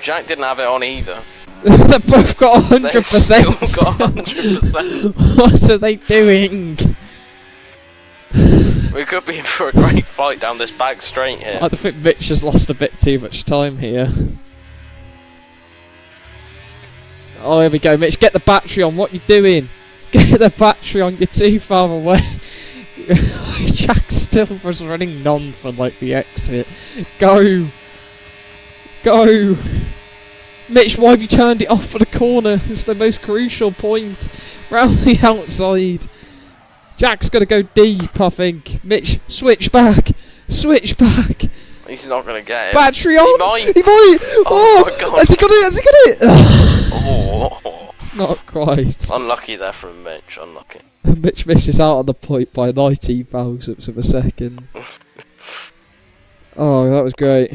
Jack didn't have it on either. They've both got 100%. They've still got 100%. What are they doing? We could be in for a great fight down this back straight here. I think Mitch has lost a bit too much time here. Oh, here we go, Mitch. Get the battery on. What are you doing? Get the battery on. You're too far away. Jack still was running none for like the exit. Go. Mitch, why have you turned it off for the corner? It's the most crucial point. Round the outside. Jack's going to go deep, I think. Mitch, switch back. He's not going to get it. Battery on. He might. Oh my God. Has he got it? Oh. Not quite. Unlucky there from Mitch. Unlucky. Mitch misses out on the point by 19 thousandths of a second. Oh, that was great.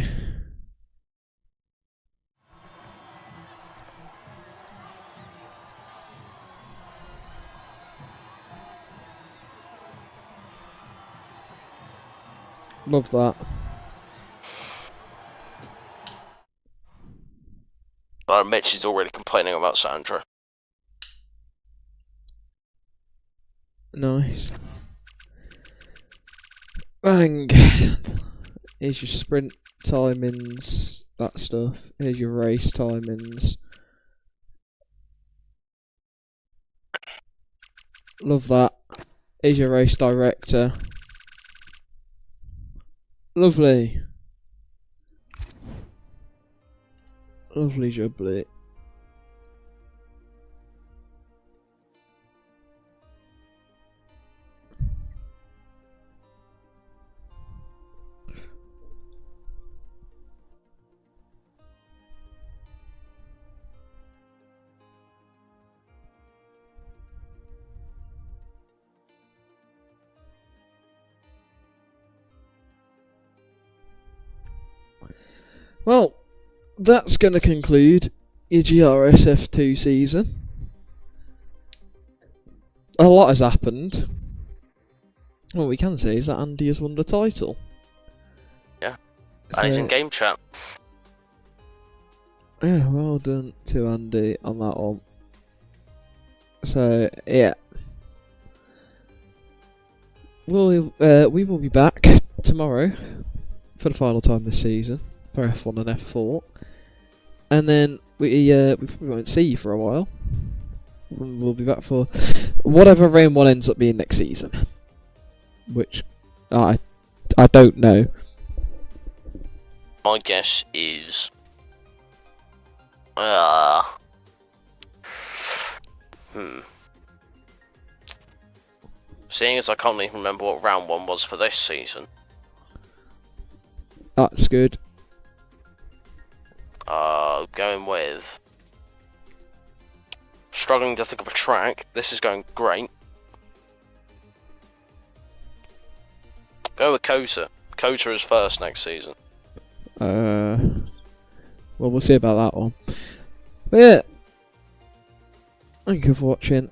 Love that. But Mitch is already complaining about Sandra. Nice. Bang. Here's your sprint timings, that stuff. Here's your race timings. Love that. Here's your race director. Lovely. Lovely jubbly. Well, that's going to conclude your GRS F2 season. A lot has happened. What we can say is that Andy has won the title. Yeah, and he's in game chat. Yeah, well done to Andy on that one. So, yeah. We will be back tomorrow for the final time this season for F1 and F4. And then we probably won't see you for a while. We'll be back for whatever round one ends up being next season. Which I don't know. My guess is seeing as I can't even remember what round one was for this season. That's good. Going with struggling to think of a track. This is going great. Go with Kota. Kota is first next season. Well, we'll see about that one. But yeah, thank you for watching.